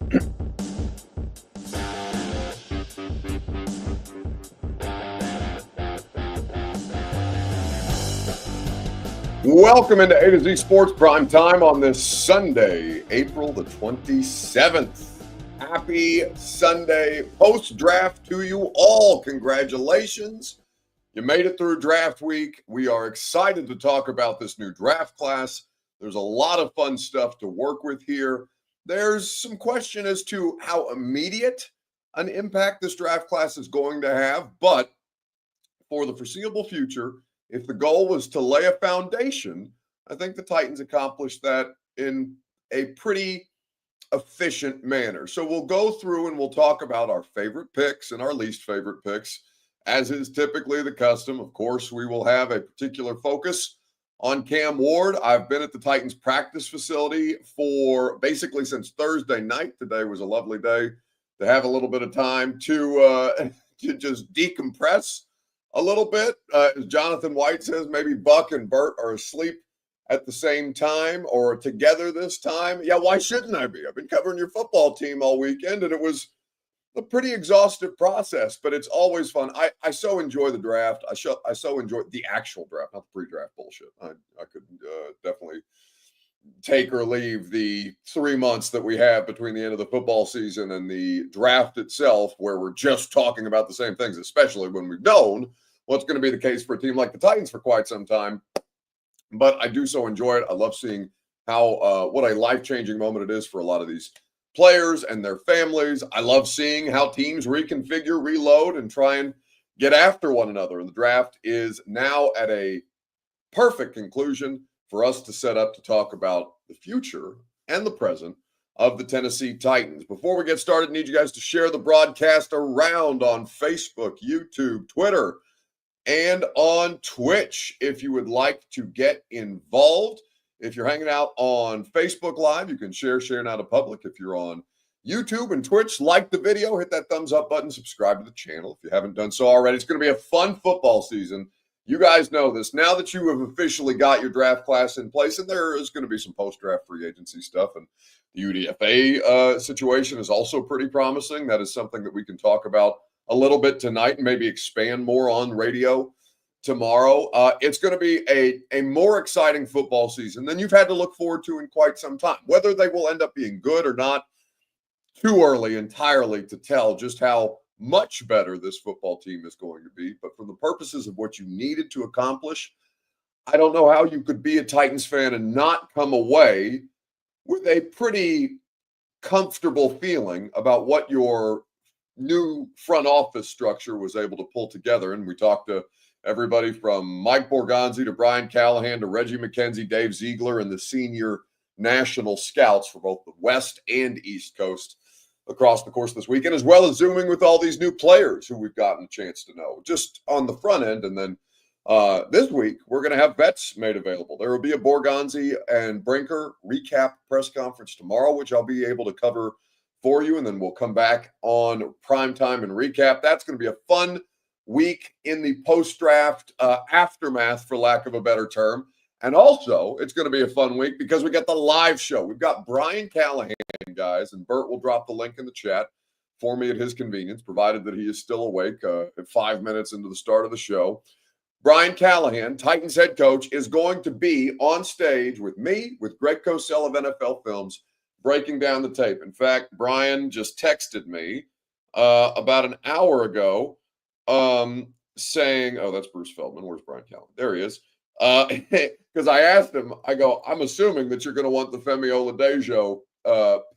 Welcome into A to Z Sports Prime Time on this Sunday, April the 27th. Happy Sunday post-draft to you all. Congratulations. You made it through draft week. We are excited to talk about this new draft class. There's a lot of fun stuff to work with here. There's some question as to how immediate an impact this draft class is going to have, but for the foreseeable future, if the goal was to lay a foundation, I think the Titans accomplished that in a pretty efficient manner. So we'll go through and we'll talk about our favorite picks and our least favorite picks, as is typically the custom. Of course, we will have a particular focus on Cam Ward. I've been at the Titans practice facility for basically since Thursday night. Today was a lovely day to have a little bit of time to just decompress a little bit. As Jonathan White says, maybe Buck and Bert are asleep at the same time or together this time. Yeah, why shouldn't I be? I've been covering your football team all weekend, and it was a pretty exhaustive process, but it's always fun. I so enjoy the draft. I so enjoy the actual draft, not the pre-draft bullshit. I could definitely take or leave the 3 months that we have between the end of the football season and the draft itself, where we're just talking about the same things, especially when we've known what's going to be the case for a team like the Titans for quite some time. But I do so enjoy it. I love seeing how what a life-changing moment it is for a lot of these players and their families. I love seeing how teams reconfigure, reload, and try and get after one another. And the draft is now at a perfect conclusion for us to set up to talk about the future and the present of the Tennessee Titans. Before we get started, I need you guys to share the broadcast around on Facebook, YouTube, Twitter, and on Twitch if you would like to get involved. If you're hanging out on Facebook Live, you can share now to public. If you're on YouTube and Twitch, like the video, hit that thumbs up button, subscribe to the channel if you haven't done so already. It's going to be a fun football season. You guys know this. Now that you have officially got your draft class in place, and there is going to be some post-draft free agency stuff, and the UDFA situation is also pretty promising. That is something that we can talk about a little bit tonight and maybe expand more on radio tomorrow. It's going to be a more exciting football season than you've had to look forward to in quite some time. Whether they will end up being good or not, too early entirely to tell just how much better this football team is going to be. But for the purposes of what you needed to accomplish, I don't know how you could be a Titans fan and not come away with a pretty comfortable feeling about what your new front office structure was able to pull together. And we talked to everybody from Mike Borgonzi to Brian Callahan to Reggie McKenzie, Dave Ziegler, and the senior national scouts for both the West and East Coast across the course of this weekend, as well as Zooming with all these new players who we've gotten a chance to know just on the front end. And then this week, we're going to have vets made available. There will be a Borgonzi and Brinker recap press conference tomorrow, which I'll be able to cover for you. And then we'll come back on primetime and recap. That's going to be a fun week in the post-draft aftermath, for lack of a better term. And also, it's going to be a fun week because we got the live show. We've got Brian Callahan, guys, and Bert will drop the link in the chat for me at his convenience, provided that he is still awake at 5 minutes into the start of the show. Brian Callahan, Titans head coach, is going to be on stage with me, with Greg Cosell of NFL Films, breaking down the tape. In fact, Brian just texted me about an hour ago saying, oh, that's Bruce Feldman. Where's Brian Callahan? There he is. Because I asked him, I go, I'm assuming that you're going to want the Femi Oladejo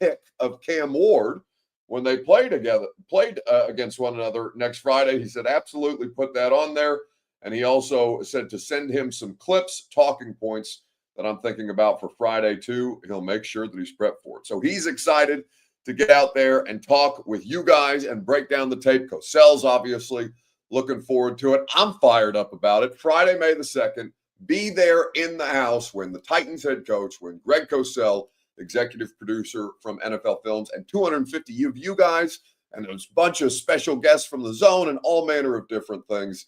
pick of Cam Ward when they played against one another next Friday. He said, absolutely, put that on there. And he also said to send him some clips, talking points that I'm thinking about for Friday too. He'll make sure that he's prepped for it. So he's excited to get out there and talk with you guys and break down the tape. Cosell's obviously looking forward to it. I'm fired up about it. Friday, May the 2nd. Be there in the house when the Titans head coach, when Greg Cosell, executive producer from NFL Films, and 250 of you guys, and a bunch of special guests from the zone and all manner of different things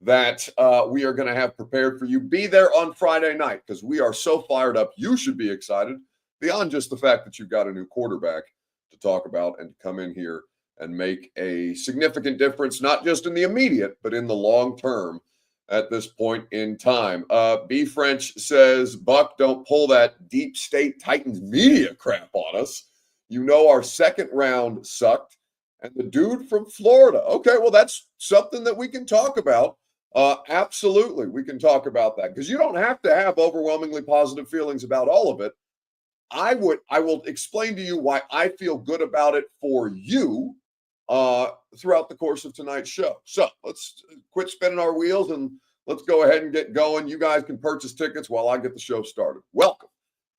that we are going to have prepared for you. Be there on Friday night because we are so fired up. You should be excited beyond just the fact that you've got a new quarterback to talk about and come in here and make a significant difference, not just in the immediate, but in the long term at this point in time. B French says, Buck, don't pull that deep state Titans media crap on us. You know, our second round sucked. And the dude from Florida. Okay, well, that's something that we can talk about. Absolutely, we can talk about that because you don't have to have overwhelmingly positive feelings about all of it. I will explain to you why I feel good about it for you throughout the course of tonight's show. So let's quit spinning our wheels and let's go ahead and get going. You guys can purchase tickets while I get the show started. Welcome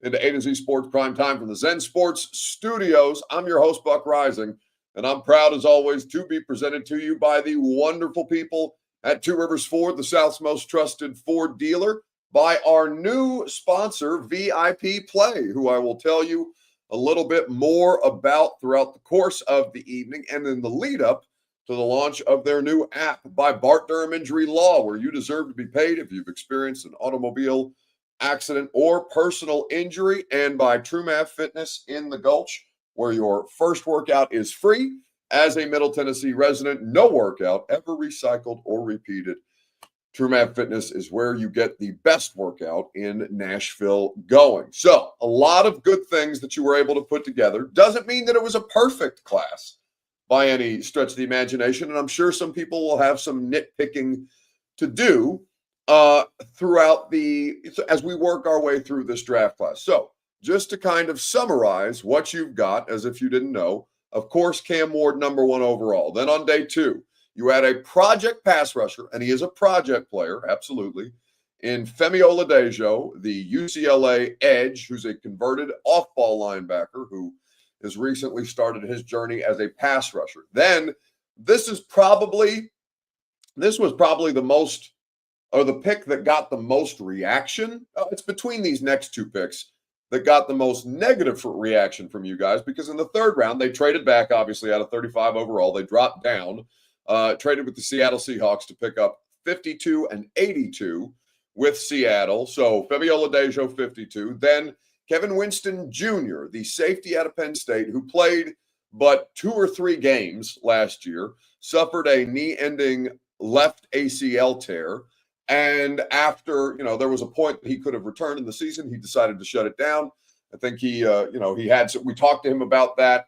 into A to Z Sports Prime Time from the Zen Sports Studios. I'm your host, Buck Rising, and I'm proud, as always, to be presented to you by the wonderful people at Two Rivers Ford, the South's most trusted Ford dealer, by our new sponsor, VIP Play, who I will tell you a little bit more about throughout the course of the evening and in the lead up to the launch of their new app, by Bart Durham Injury Law, where you deserve to be paid if you've experienced an automobile accident or personal injury, and by TrueMath Fitness in the Gulch, where your first workout is free. As a Middle Tennessee resident, no workout ever recycled or repeated. TrueMath Fitness is where you get the best workout in Nashville going. So a lot of good things that you were able to put together. Doesn't mean that it was a perfect class by any stretch of the imagination. And I'm sure some people will have some nitpicking to do throughout as we work our way through this draft class. So just to kind of summarize what you've got, as if you didn't know, of course, Cam Ward, number 1 overall. Then on day 2, you had a project pass rusher, and he is a project player, absolutely, in Femi Oladejo, the UCLA edge, who's a converted off-ball linebacker who has recently started his journey as a pass rusher. Then this was probably the most, or the pick that got the most reaction. It's between these next 2 picks that got the most negative reaction from you guys, because in the 3rd round, they traded back, obviously, out of 35 overall. They dropped down, traded with the Seattle Seahawks to pick up 52 and 82 with Seattle. So Femi Oladejo, 52. Then Kevin Winston Jr., the safety out of Penn State, who played but 2 or 3 games last year, suffered a knee-ending left ACL tear. And after, there was a point that he could have returned in the season, he decided to shut it down. I think we talked to him about that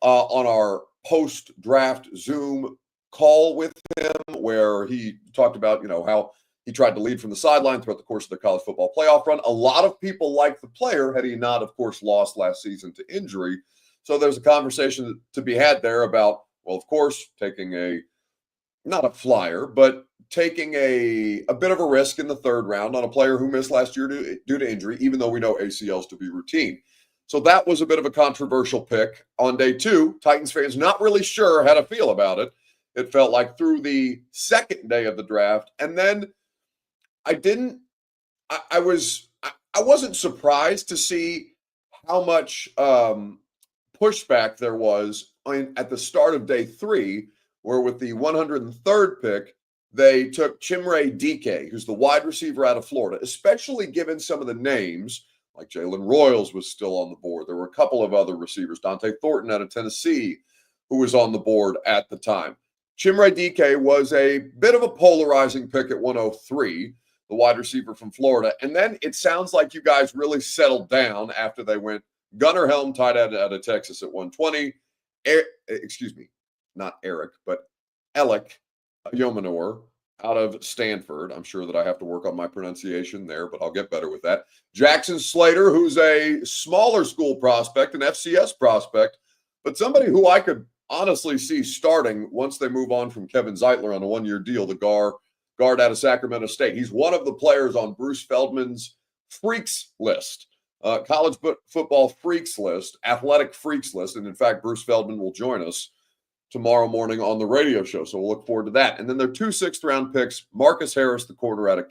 on our post-draft Zoom call with him, where he talked about, how he tried to lead from the sideline throughout the course of the college football playoff run. A lot of people like the player, had he not, of course, lost last season to injury. So there's a conversation to be had there about, well, of course, taking not a flyer, but taking a bit of a risk in the 3rd round on a player who missed last year due to injury, even though we know ACLs to be routine. So that was a bit of a controversial pick on day 2. Titans fans not really sure how to feel about it. It felt like through the 2nd day of the draft. And then I wasn't surprised to see how much pushback there was at the start of day 3, where with the 103rd pick, they took Chimere Dike, who's the wide receiver out of Florida, especially given some of the names, like Jalen Royals was still on the board. There were a couple of other receivers, Dante Thornton out of Tennessee, who was on the board at the time. Chimere Dike was a bit of a polarizing pick at 103, the wide receiver from Florida. And then it sounds like you guys really settled down after they went Gunnar Helm, tight end out of Texas at 120. Not Eric, but Alec Yomanor out of Stanford. I'm sure that I have to work on my pronunciation there, but I'll get better with that. Jackson Slater, who's a smaller school prospect, an FCS prospect, but somebody who I could honestly see starting once they move on from Kevin Zeitler on a 1-year deal, the guard out of Sacramento State. He's one of the players on Bruce Feldman's freaks list, college football freaks list, athletic freaks list. And in fact, Bruce Feldman will join us tomorrow morning on the radio show. So we'll look forward to that. And then there are 2 6th-round picks, Marcus Harris, the corner out of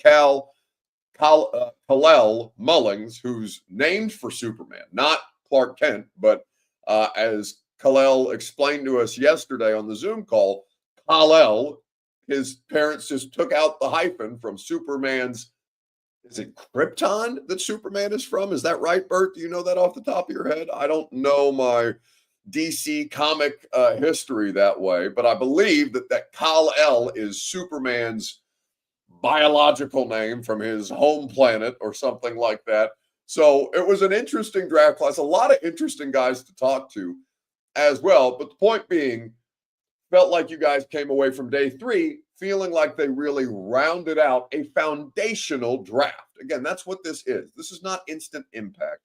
Khalel Mullings, who's named for Superman, not Clark Kent, but as Khalel explained to us yesterday on the Zoom call, Khalel, his parents just took out the hyphen from Superman's, is it Krypton that Superman is from? Is that right, Bert? Do you know that off the top of your head? I don't know my DC comic history that way, but I believe that Kal-El is Superman's biological name from his home planet or something like that. So it was an interesting draft class, a lot of interesting guys to talk to as well. But the point being, felt like you guys came away from day 3 feeling like they really rounded out a foundational draft. Again, that's what this is. This is not instant impact,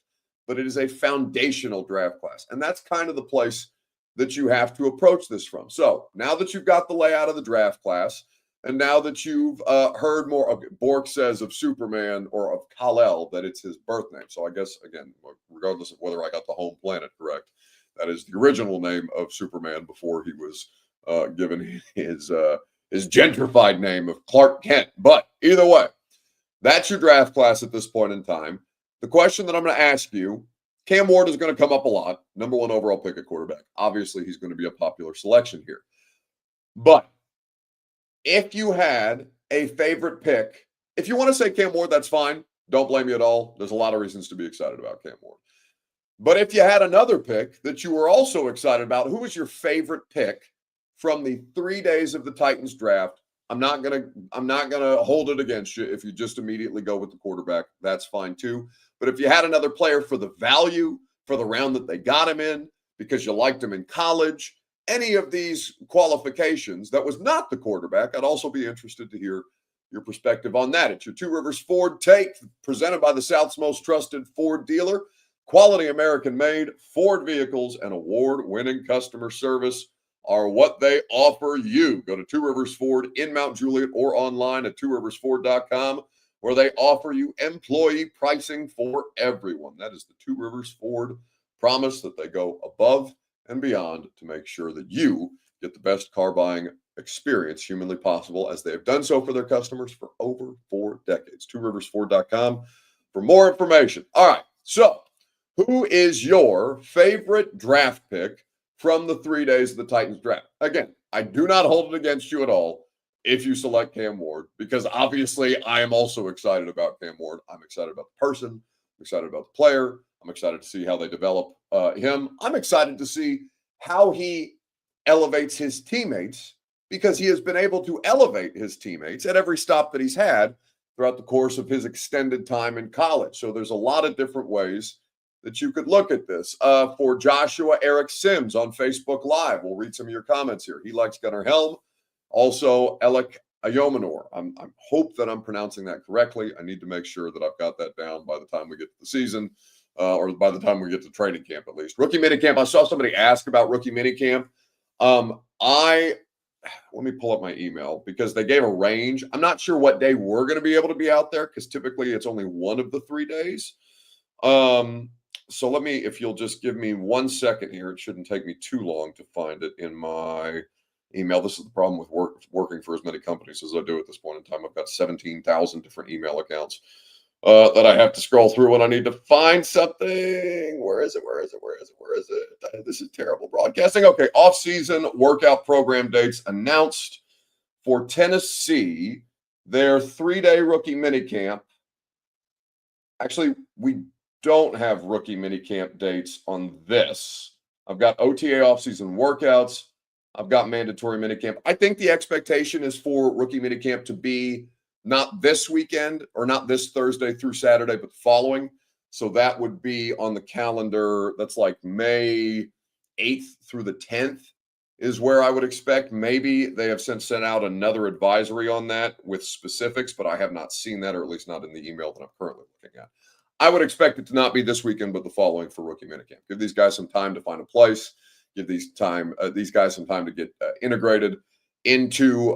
but it is a foundational draft class. And that's kind of the place that you have to approach this from. So now that you've got the layout of the draft class, and now that you've heard more, okay, Bork says of Superman or of Kal-El that it's his birth name. So I guess, again, regardless of whether I got the home planet correct, that is the original name of Superman before he was given his gentrified name of Clark Kent. But either way, that's your draft class at this point in time. The question that I'm going to ask you, Cam Ward is going to come up a lot. Number 1 overall pick at quarterback. Obviously, he's going to be a popular selection here. But if you had a favorite pick, if you want to say Cam Ward, that's fine. Don't blame me at all. There's a lot of reasons to be excited about Cam Ward. But if you had another pick that you were also excited about, who was your favorite pick from the 3 days of the Titans draft? I'm not gonna hold it against you if you just immediately go with the quarterback. That's fine too. But if you had another player for the value, for the round that they got him in, because you liked him in college, any of these qualifications that was not the quarterback, I'd also be interested to hear your perspective on that. It's your Two Rivers Ford Take, presented by the South's most trusted Ford dealer. Quality American-made Ford vehicles and award-winning customer service are what they offer you. Go to Two Rivers Ford in Mount Juliet or online at tworiversford.com, where they offer you employee pricing for everyone. That is the Two Rivers Ford promise, that they go above and beyond to make sure that you get the best car buying experience humanly possible, as they have done so for their customers for over 4 decades. tworiversford.com for more information. All right, so who is your favorite draft pick from the 3 days of the Titans draft? Again, I do not hold it against you at all if you select Cam Ward, because obviously I am also excited about Cam Ward. I'm excited about the person. I'm excited about the player. I'm excited to see how they develop him. I'm excited to see how he elevates his teammates, because he has been able to elevate his teammates at every stop that he's had throughout the course of his extended time in college. So there's a lot of different ways that you could look at this. For Joshua Eric Sims on Facebook Live, we'll read some of your comments here. He likes Gunnar Helm. Also, Alec Ayomanor. I hope that I'm pronouncing that correctly. I need to make sure that I've got that down by the time we get to the season, or by the time we get to training camp at least. Rookie minicamp. I saw somebody ask about rookie minicamp. Let me pull up my email, because they gave a range. I'm not sure what day we're going to be able to be out there, because typically it's only one of the 3 days. So let me, if you'll just give me 1 second here, it shouldn't take me too long to find it in my email. This is the problem with working for as many companies as I do at this point in time. I've got 17,000 different email accounts that I have to scroll through when I need to find something. Where is it? This is terrible broadcasting. Okay, off-season workout program dates announced for Tennessee. Their 3-day rookie minicamp. Actually, we don't have rookie minicamp dates on this. I've got OTA off-season workouts. I've got mandatory minicamp. I think the expectation is for rookie minicamp to be not this weekend, or not this Thursday through Saturday, but the following. So that would be on the calendar. That's like May 8th through the 10th is where I would expect. Maybe they have since sent out another advisory on that with specifics, but I have not seen that, or at least not in the email that I'm currently looking at. I would expect it to not be this weekend, but the following for rookie minicamp. Give these guys some time to find a place. Give these guys some time to get integrated into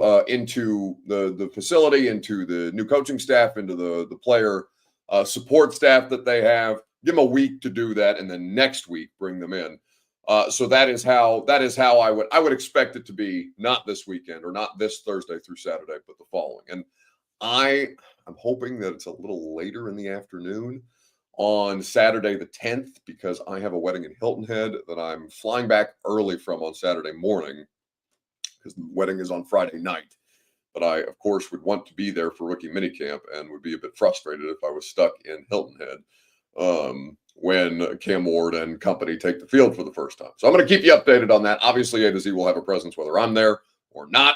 the facility, into the new coaching staff, into the player support staff that they have. Give them a week to do that, and then next week bring them in. So that is how I would expect it to be, not this weekend or not this Thursday through Saturday, but the following. And I'm hoping that it's a little later in the afternoon on Saturday the 10th, because I have a wedding in Hilton Head that I'm flying back early from on Saturday morning, because the wedding is on Friday night. But I, of course, would want to be there for rookie minicamp, and would be a bit frustrated if I was stuck in Hilton Head. when Cam Ward and company take the field for the first time. So I'm going to keep you updated on that. Obviously, A to Z will have a presence whether I'm there or not.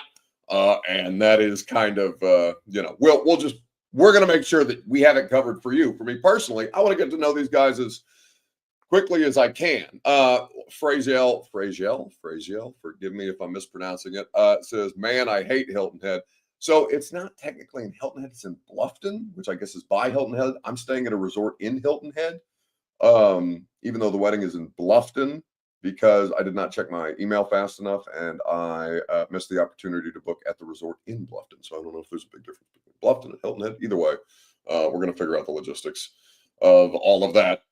And that is kind of, we're going to make sure that we have it covered for you. For me personally, I want to get to know these guys as quickly as I can. Fraziel, forgive me if I'm mispronouncing it, says, man, I hate Hilton Head. So it's not technically in Hilton Head, it's in Bluffton, which I guess is by Hilton Head. I'm staying at a resort in Hilton Head, even though the wedding is in Bluffton, because I did not check my email fast enough and I missed the opportunity to book at the resort in Bluffton. So I don't know if there's a big difference between Bluffton and Hilton Head. Either way, we're going to figure out the logistics of all of that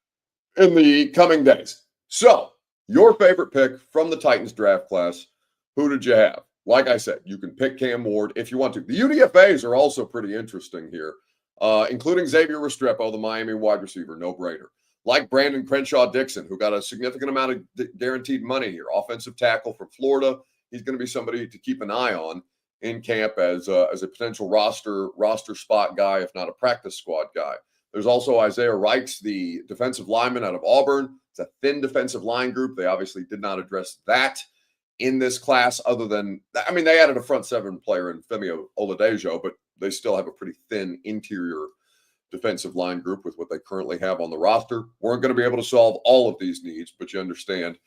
in the coming days. So your favorite pick from the Titans draft class, who did you have? Like I said, you can pick Cam Ward if you want to. The UDFAs are also pretty interesting here, including Xavier Restrepo, the Miami wide receiver, no-brainer. Like Brandon Crenshaw-Dixon, who got a significant amount of guaranteed money here, offensive tackle from Florida. He's going to be somebody to keep an eye on in camp as a potential roster spot guy, if not a practice squad guy. There's also Isaiah Reichs, the defensive lineman out of Auburn. It's a thin defensive line group. They obviously did not address that in this class other than, they added a front seven player in Femi Oladejo, but they still have a pretty thin interior defensive line group with what they currently have on the roster. Weren't going to be able to solve all of these needs, but you understand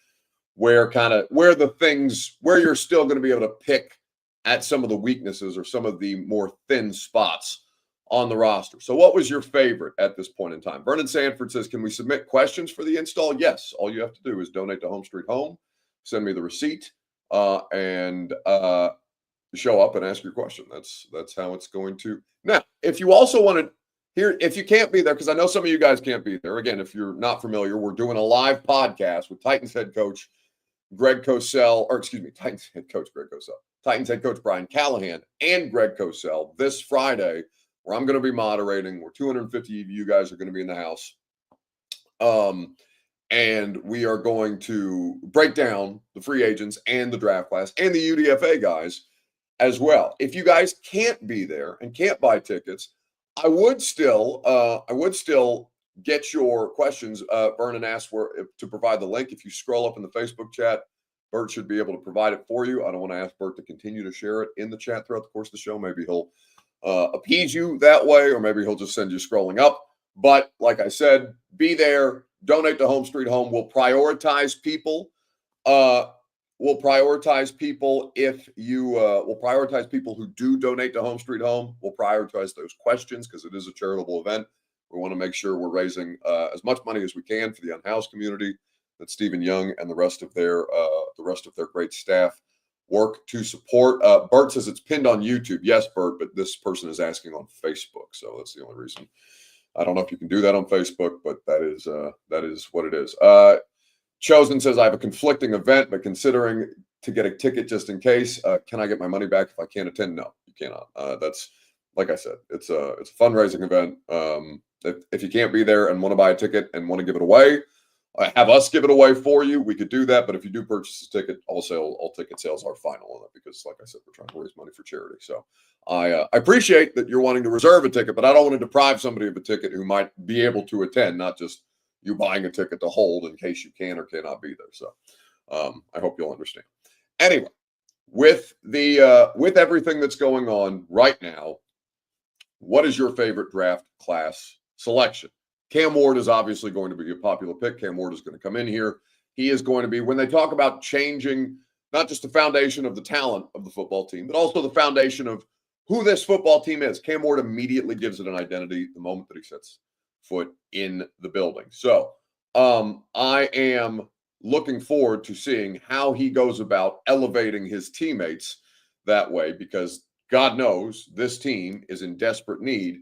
where you're still going to be able to pick at some of the weaknesses or some of the more thin spots on the roster. So what was your favorite at this point in time? Vernon Sanford says, can we submit questions for the install? Yes. All you have to do is donate to Home Street Home, send me the receipt, and show up and ask your question. That's how it's going to. Now, if you also want to hear, if you can't be there, because I know some of you guys can't be there. Again, if you're not familiar, we're doing a live podcast with Titans head coach Titans head coach Brian Callahan and Greg Cosell this Friday, where I'm going to be moderating, where 250 of you guys are going to be in the house. And we are going to break down the free agents and the draft class and the UDFA guys as well. If you guys can't be there and can't buy tickets, I would still get your questions. Vernon asked to provide the link. If you scroll up in the Facebook chat, Bert should be able to provide it for you. I don't want to ask Bert to continue to share it in the chat throughout the course of the show. Maybe he'll appease you that way, or maybe he'll just send you scrolling up. But like I said, be there, donate to Home Street Home. We'll prioritize people. We'll prioritize people we'll prioritize people who do donate to Home Street Home. We'll prioritize those questions because it is a charitable event. We want to make sure we're raising as much money as we can for the unhoused community that Stephen Young and the rest of their great staff work to support. Bert says it's pinned on YouTube. Yes, Bert, but this person is asking on Facebook, so that's the only reason. I don't know if you can do that on Facebook, but that is what it is. Chosen says, I have a conflicting event, but considering to get a ticket just in case, can I get my money back if I can't attend? No, you cannot. That's, like I said, it's a fundraising event. If you can't be there and want to buy a ticket and want to give it away, have us give it away for you, we could do that. But if you do purchase a ticket, all ticket sales are final on it because, like I said, we're trying to raise money for charity. So I appreciate that you're wanting to reserve a ticket, but I don't want to deprive somebody of a ticket who might be able to attend, not just you buying a ticket to hold in case you can or cannot be there. So I hope you'll understand. Anyway, with everything that's going on right now, what is your favorite draft class selection? Cam Ward is obviously going to be a popular pick. Cam Ward is going to come in here. He is going to be, when they talk about changing not just the foundation of the talent of the football team, but also the foundation of who this football team is, Cam Ward immediately gives it an identity the moment that he sets foot in the building. So I am looking forward to seeing how he goes about elevating his teammates that way, because God knows this team is in desperate need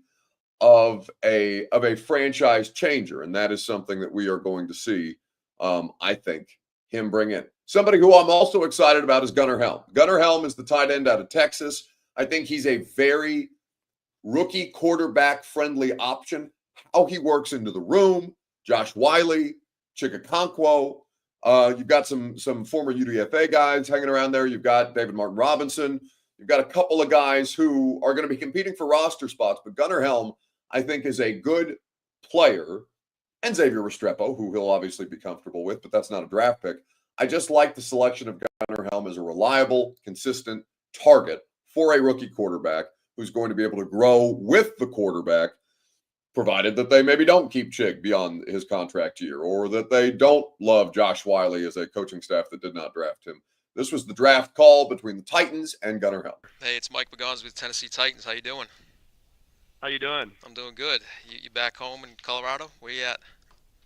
of a franchise changer, and that is something that we are going to see. I think him bring in somebody who I'm also excited about is Gunnar Helm. Gunnar Helm is the tight end out of Texas. I think he's a very rookie quarterback friendly option. How he works into the room, Josh Wiley, Chikakonkwo. You've got some former UDFA guys hanging around there. You've got David Martin Robinson. You've got a couple of guys who are going to be competing for roster spots, but Gunnar Helm, I think, is a good player and Xavier Restrepo, who he'll obviously be comfortable with, but that's not a draft pick. I just like the selection of Gunnar Helm as a reliable, consistent target for a rookie quarterback who's going to be able to grow with the quarterback, provided that they maybe don't keep Chig beyond his contract year, or that they don't love Josh Wiley as a coaching staff that did not draft him. This was the draft call between the Titans and Gunnar Helm. Hey, it's Mike McGons with Tennessee Titans. How you doing? How you doing? I'm doing good. You back home in Colorado? Where you at?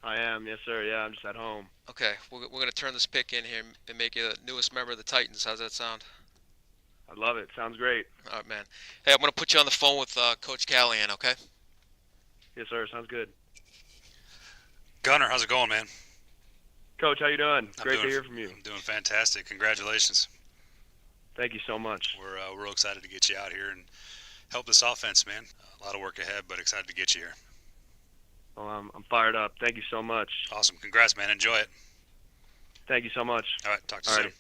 I am, yes sir. Yeah, I'm just at home. Okay, we're going to turn this pick in here and make you the newest member of the Titans. How's that sound? I love it. Sounds great. All right, man. Hey, I'm going to put you on the phone with Coach Callahan, okay? Yes sir. Sounds good. Gunnar, how's it going, man? Coach, how you doing? Great to hear from you. I'm doing fantastic. Congratulations. Thank you so much. We're real excited to get you out here and help this offense, man. A lot of work ahead, but excited to get you here. Well, I'm fired up. Thank you so much. Awesome. Congrats, man. Enjoy it. Thank you so much. All right. Talk to you soon.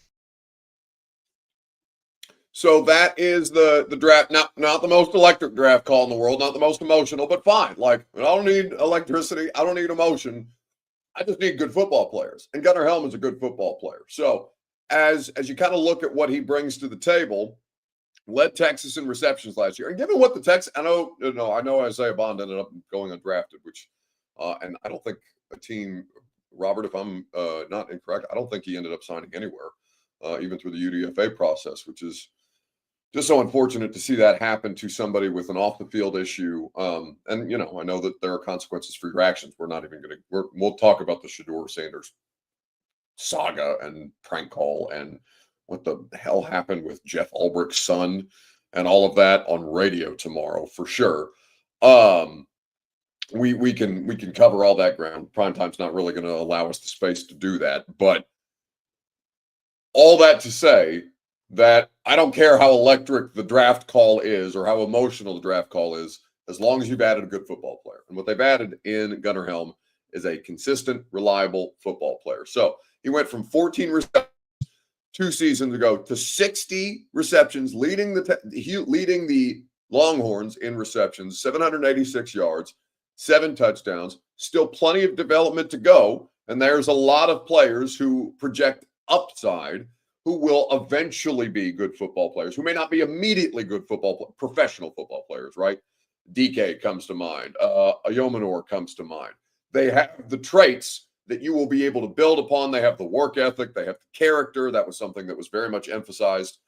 So that is the draft. Not the most electric draft call in the world, not the most emotional, but fine. Like, I don't need electricity. I don't need emotion. I just need good football players. And Gunnar Helm is a good football player. So as you kind of look at what he brings to the table, led Texas in receptions last year. And given what the Texas, I know Isaiah Bond ended up going undrafted, which, and I don't think a team, Robert, if I'm not incorrect, I don't think he ended up signing anywhere, even through the UDFA process, which is just so unfortunate to see that happen to somebody with an off the field issue. And, I know that there are consequences for your actions. We're not even going to, we'll talk about the Shedeur Sanders saga and prank call and what the hell happened with Jeff Ulbricht's son and all of that on radio tomorrow for sure. We can cover all that ground. Primetime's not really going to allow us the space to do that. But all that to say that I don't care how electric the draft call is or how emotional the draft call is, as long as you've added a good football player. And what they've added in Gunnar Helm is a consistent, reliable football player. So he went from 14 receptions 2 seasons ago to 60 receptions, leading the Longhorns in receptions, 786 yards, 7 touchdowns. Still plenty of development to go. And there's a lot of players who project upside who will eventually be good football players, who may not be immediately good professional football players, right? DK comes to mind. Ayomanor comes to mind. They have the traits that you will be able to build upon. They have the work ethic. They have the character. That was something that was very much emphasized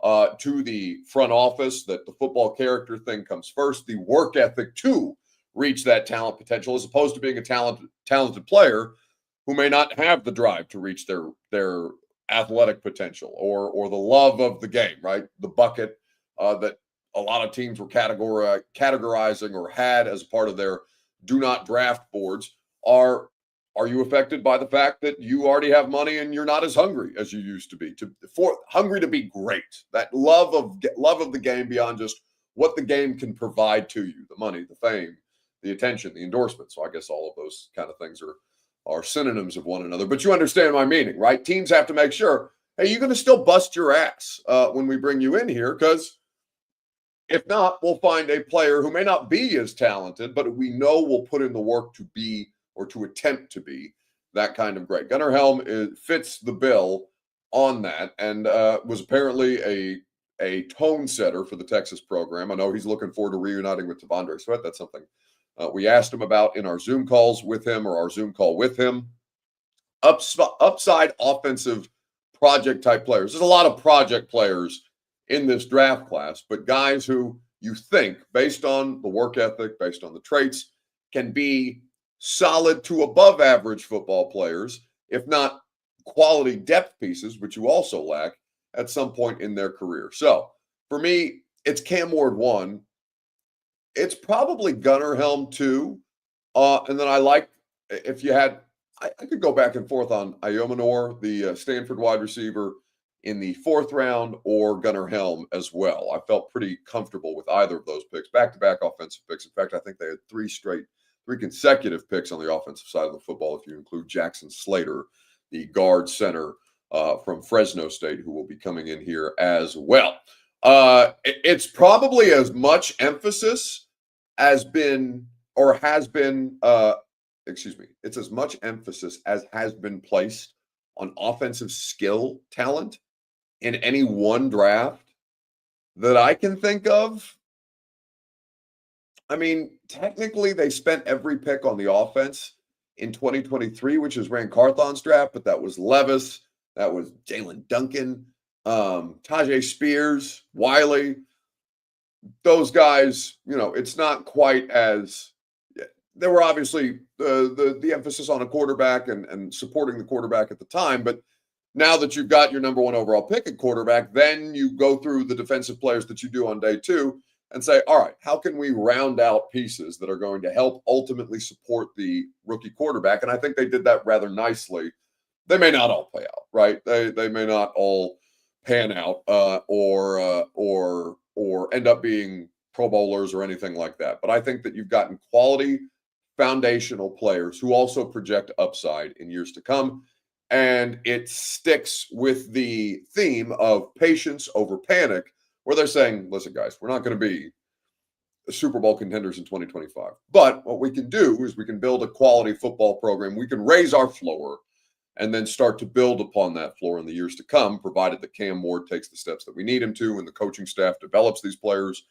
to the front office, that the football character thing comes first. The work ethic to reach that talent potential, as opposed to being a talented player who may not have the drive to reach their athletic potential or the love of the game, right? The bucket that a lot of teams were categorizing or had as part of their do not draft boards. Are you affected by the fact that you already have money and you're not as hungry as you used to be? Hungry to be great. That love of the game beyond just what the game can provide to you, the money, the fame, the attention, the endorsement. So I guess all of those kind of things are synonyms of one another. But you understand my meaning, right? Teams have to make sure, hey, you're going to still bust your ass when we bring you in here, because if not, we'll find a player who may not be as talented, but we know will put in the work to be, or to attempt to be, that kind of great. Gunnar Helm fits the bill on that, and was apparently a tone setter for the Texas program. I know he's looking forward to reuniting with T'Vondre Sweat. That's something we asked him about in our Zoom calls with him, or our Zoom call with him. Upside offensive project type players. There's a lot of project players in this draft class, but guys who you think, based on the work ethic, based on the traits, can be solid to above average football players, if not quality depth pieces, which you also lack at some point in their career. So for me, it's Cam Ward 1. It's probably Gunnar Helm 2. And then I like, if you had, I could go back and forth on Ayomanor, the Stanford wide receiver, in the 4th round, or Gunnar Helm as well. I felt pretty comfortable with either of those picks, back-to-back offensive picks. In fact, I think they had 3 consecutive picks on the offensive side of the football, if you include Jackson Slater, the guard center from Fresno State, who will be coming in here as well. It's probably as much emphasis has been it's as much emphasis as has been placed on offensive skill talent in any one draft that I can think of. I mean, technically, they spent every pick on the offense in 2023, which is Rand Carthon's draft, but that was Levis, that was Jalen Duncan, Tajay Spears, Wiley. Those guys, it's not quite as. There were obviously the emphasis on a quarterback and supporting the quarterback at the time, but now that you've got your number one overall pick at quarterback, then you go through the defensive players that you do on day two and say, all right, how can we round out pieces that are going to help ultimately support the rookie quarterback? And I think they did that rather nicely. They may not all play out, right? They may not all pan out or end up being Pro Bowlers or anything like that. But I think that you've gotten quality foundational players who also project upside in years to come. And it sticks with the theme of patience over panic, where they're saying, listen, guys, we're not going to be Super Bowl contenders in 2025. But what we can do is we can build a quality football program. We can raise our floor and then start to build upon that floor in the years to come, provided that Cam Ward takes the steps that we need him to and the coaching staff develops these players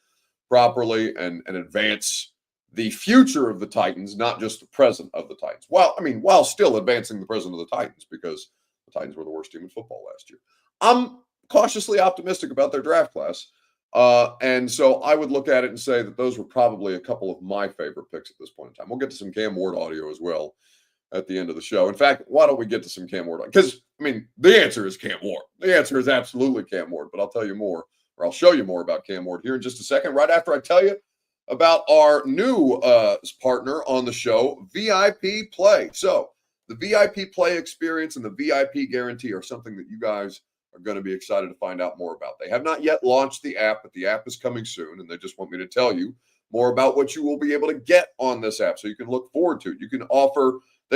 properly and advance the future of the Titans, not just the present of the Titans. While still advancing the present of the Titans, because the Titans were the worst team in football last year. I'm cautiously optimistic about their draft class. And so I would look at it and say that those were probably a couple of my favorite picks at this point in time. We'll get to some Cam Ward audio as well at the end of the show. In fact, why don't we get to some Cam Ward? Because, the answer is Cam Ward. The answer is absolutely Cam Ward, but I'll tell you more, or I'll show you more about Cam Ward here in just a second, right after I tell you about our new partner on the show, VIP Play. So the VIP Play experience and the VIP guarantee are something that you guys are going to be excited to find out more about. They have not yet launched the app, but the app is coming soon, and they just want me to tell you more about what you will be able to get on this app so you can look forward to it. They're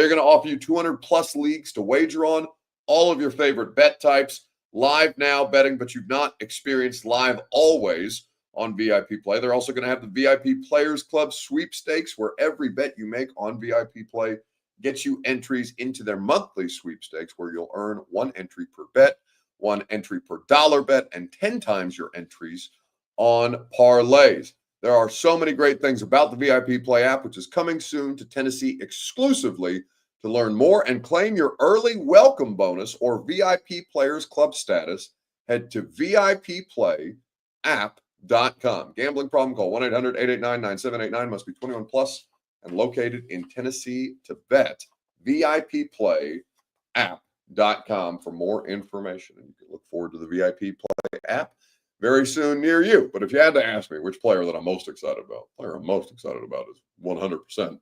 going to offer you 200 plus leagues to wager on, all of your favorite bet types, live now betting, but you've not experienced live always on VIP Play. They're also going to have the VIP Players Club sweepstakes, where every bet you make on VIP Play gets you entries into their monthly sweepstakes, where you'll earn one entry per bet, one entry per dollar bet, and 10 times your entries on parlays. There are so many great things about the VIP Play app, which is coming soon to Tennessee exclusively. To learn more and claim your early welcome bonus or VIP Players Club status, head to VIPPlayapp.com. Gambling problem? Call 1-800-889-9789. Must be 21 plus and located in Tennessee to bet. VIPPlayapp.com for more information. And you can look forward to the VIP Play app very soon near you. But if you had to ask me which player that I'm most excited about, the player I'm most excited about is 100%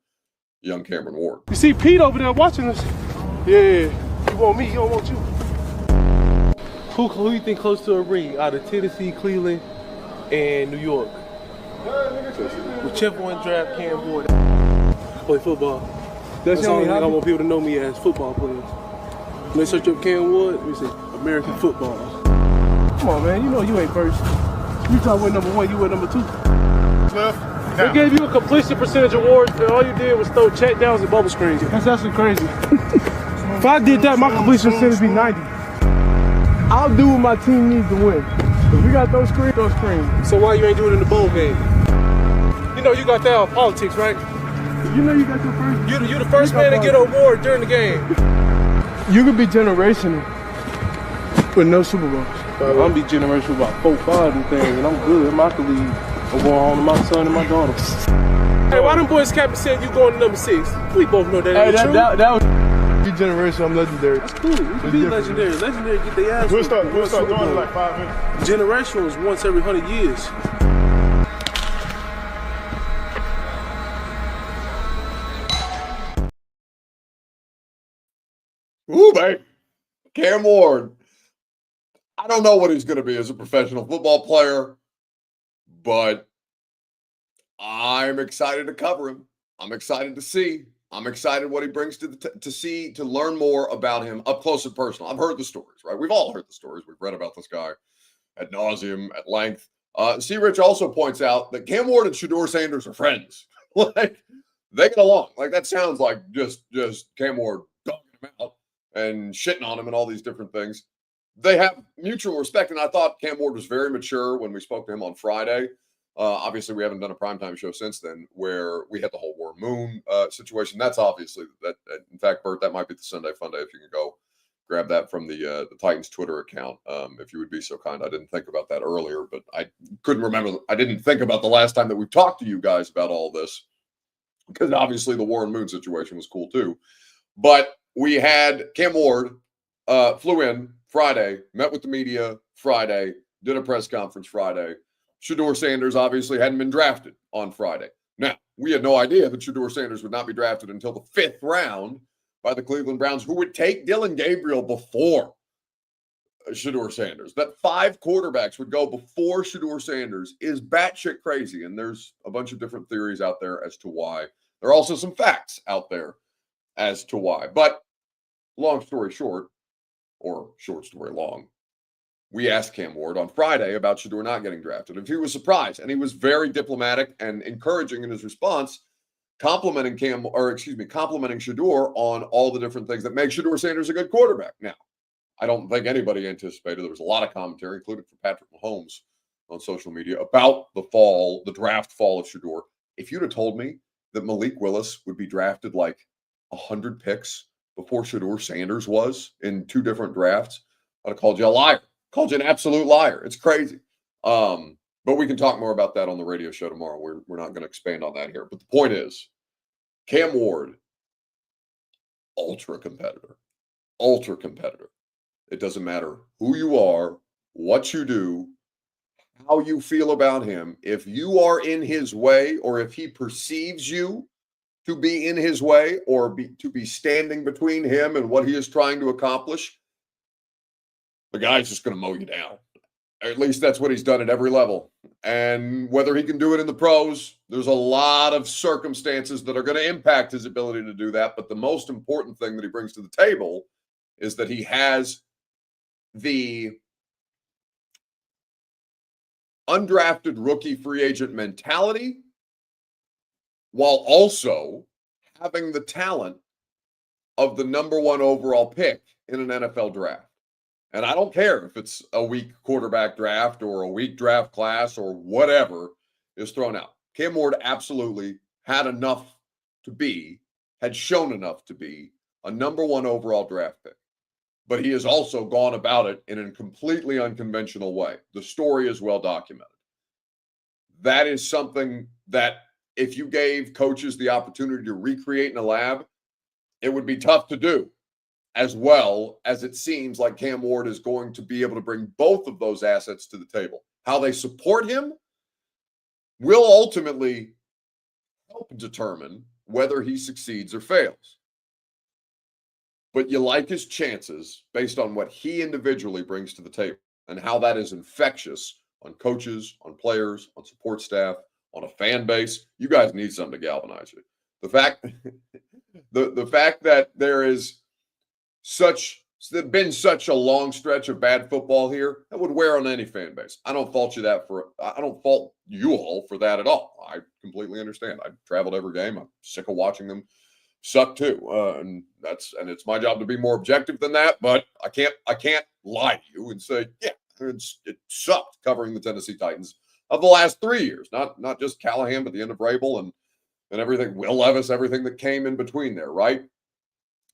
young Cameron Ward. You see Pete over there watching us? Yeah. He want me, he don't want you. Who you think close to a ring out of Tennessee, Cleveland, and New York? Whichever one draft Cam Ward. Play football. That's the only thing I want people to know me as, football players. When they search up Cam Ward, we say American football. Come on, man. You know you ain't first. You thought we're number one, you were number two. Left. They gave you a completion percentage award, and all you did was throw check downs and bubble screens. That's actually crazy. If I did that, my completion percentage would be 90. I'll do what my team needs to win. If we got those screens, those screens. So why you ain't doing it in the bowl game? You know you got that out politics, right? You know you got your first. You the first man to get an award during the game. You could be generational with no Super Bowls. I'm gonna be generational about 4, 5 and things, and I'm good. I'm out the league. I'm going home to my son and my daughter. Hey, why them boys captain said you going to number 6? We both know that ain't true. That was your generation. I'm legendary. That's cool. We can be legendary. Legendary get their ass. We'll start doing it in like 5 minutes. Generational is once every 100 years. Ooh, babe. Cam Ward. I don't know what he's going to be as a professional football player, but I'm excited to cover him. I'm excited to see. I'm excited what he brings to learn more about him up close and personal. I've heard the stories, right? We've all heard the stories. We've read about this guy ad nauseum, at length. C. Rich also points out that Cam Ward and Shedeur Sanders are friends. they get along. Like, that sounds like just Cam Ward dogging him out and shitting on him and all these different things. They have mutual respect, and I thought Cam Ward was very mature when we spoke to him on Friday. Obviously, we haven't done a primetime show since then where we had the whole War Moon situation. That's obviously that. In fact, Bert, that might be the Sunday Funday if you can go grab that from the Titans Twitter account, if you would be so kind. I didn't think about that earlier, but I couldn't remember. I didn't think about the last time that we talked to you guys about all this, because obviously the Warren Moon situation was cool too. But we had Cam Ward flew in Friday, met with the media Friday, did a press conference Friday. Shedeur Sanders obviously hadn't been drafted on Friday. Now, we had no idea that Shedeur Sanders would not be drafted until the 5th round by the Cleveland Browns, who would take Dylan Gabriel before Shedeur Sanders. That 5 quarterbacks would go before Shedeur Sanders is batshit crazy, and there's a bunch of different theories out there as to why. There are also some facts out there as to why. But long story short, or short story long, we asked Cam Ward on Friday about Shedeur not getting drafted, if he was surprised, and he was very diplomatic and encouraging in his response, complimenting Shedeur on all the different things that make Shedeur Sanders a good quarterback. Now, I don't think anybody anticipated. There was a lot of commentary, including from Patrick Mahomes on social media, about the draft fall of Shedeur. If you'd have told me that Malik Willis would be drafted like 100 picks before Shedeur Sanders was in 2 different drafts, I'd have called you a liar. Called you an absolute liar. It's crazy. But we can talk more about that on the radio show tomorrow. We're not going to expand on that here. But the point is, Cam Ward, ultra competitor. It doesn't matter who you are, what you do, how you feel about him. If you are in his way, or if he perceives you to be in his way, or to be standing between him and what he is trying to accomplish, the guy's just going to mow you down. At least that's what he's done at every level. And whether he can do it in the pros, there's a lot of circumstances that are going to impact his ability to do that. But the most important thing that he brings to the table is that he has the undrafted rookie free agent mentality, while also having the talent of the number 1 overall pick in an NFL draft. And I don't care if it's a weak quarterback draft or a weak draft class or whatever is thrown out. Cam Ward absolutely had shown enough to be a number 1 overall draft pick. But he has also gone about it in a completely unconventional way. The story is well documented. That is something that if you gave coaches the opportunity to recreate in a lab, it would be tough to do. As well as it seems like Cam Ward is going to be able to bring both of those assets to the table. How they support him will ultimately help determine whether he succeeds or fails. But you like his chances based on what he individually brings to the table and how that is infectious on coaches, on players, on support staff, on a fan base. You guys need something to galvanize you. The fact that there's been such a long stretch of bad football here that would wear on any fan base. I don't fault you all for that at all. I completely understand. I traveled every game. I'm sick of watching them suck too. And it's my job to be more objective than that, but I can't lie to you and say, yeah, it sucked covering the Tennessee Titans of the last 3 years. Not just Callahan, but the end of Vrabel and everything, Will Levis, everything that came in between there, right?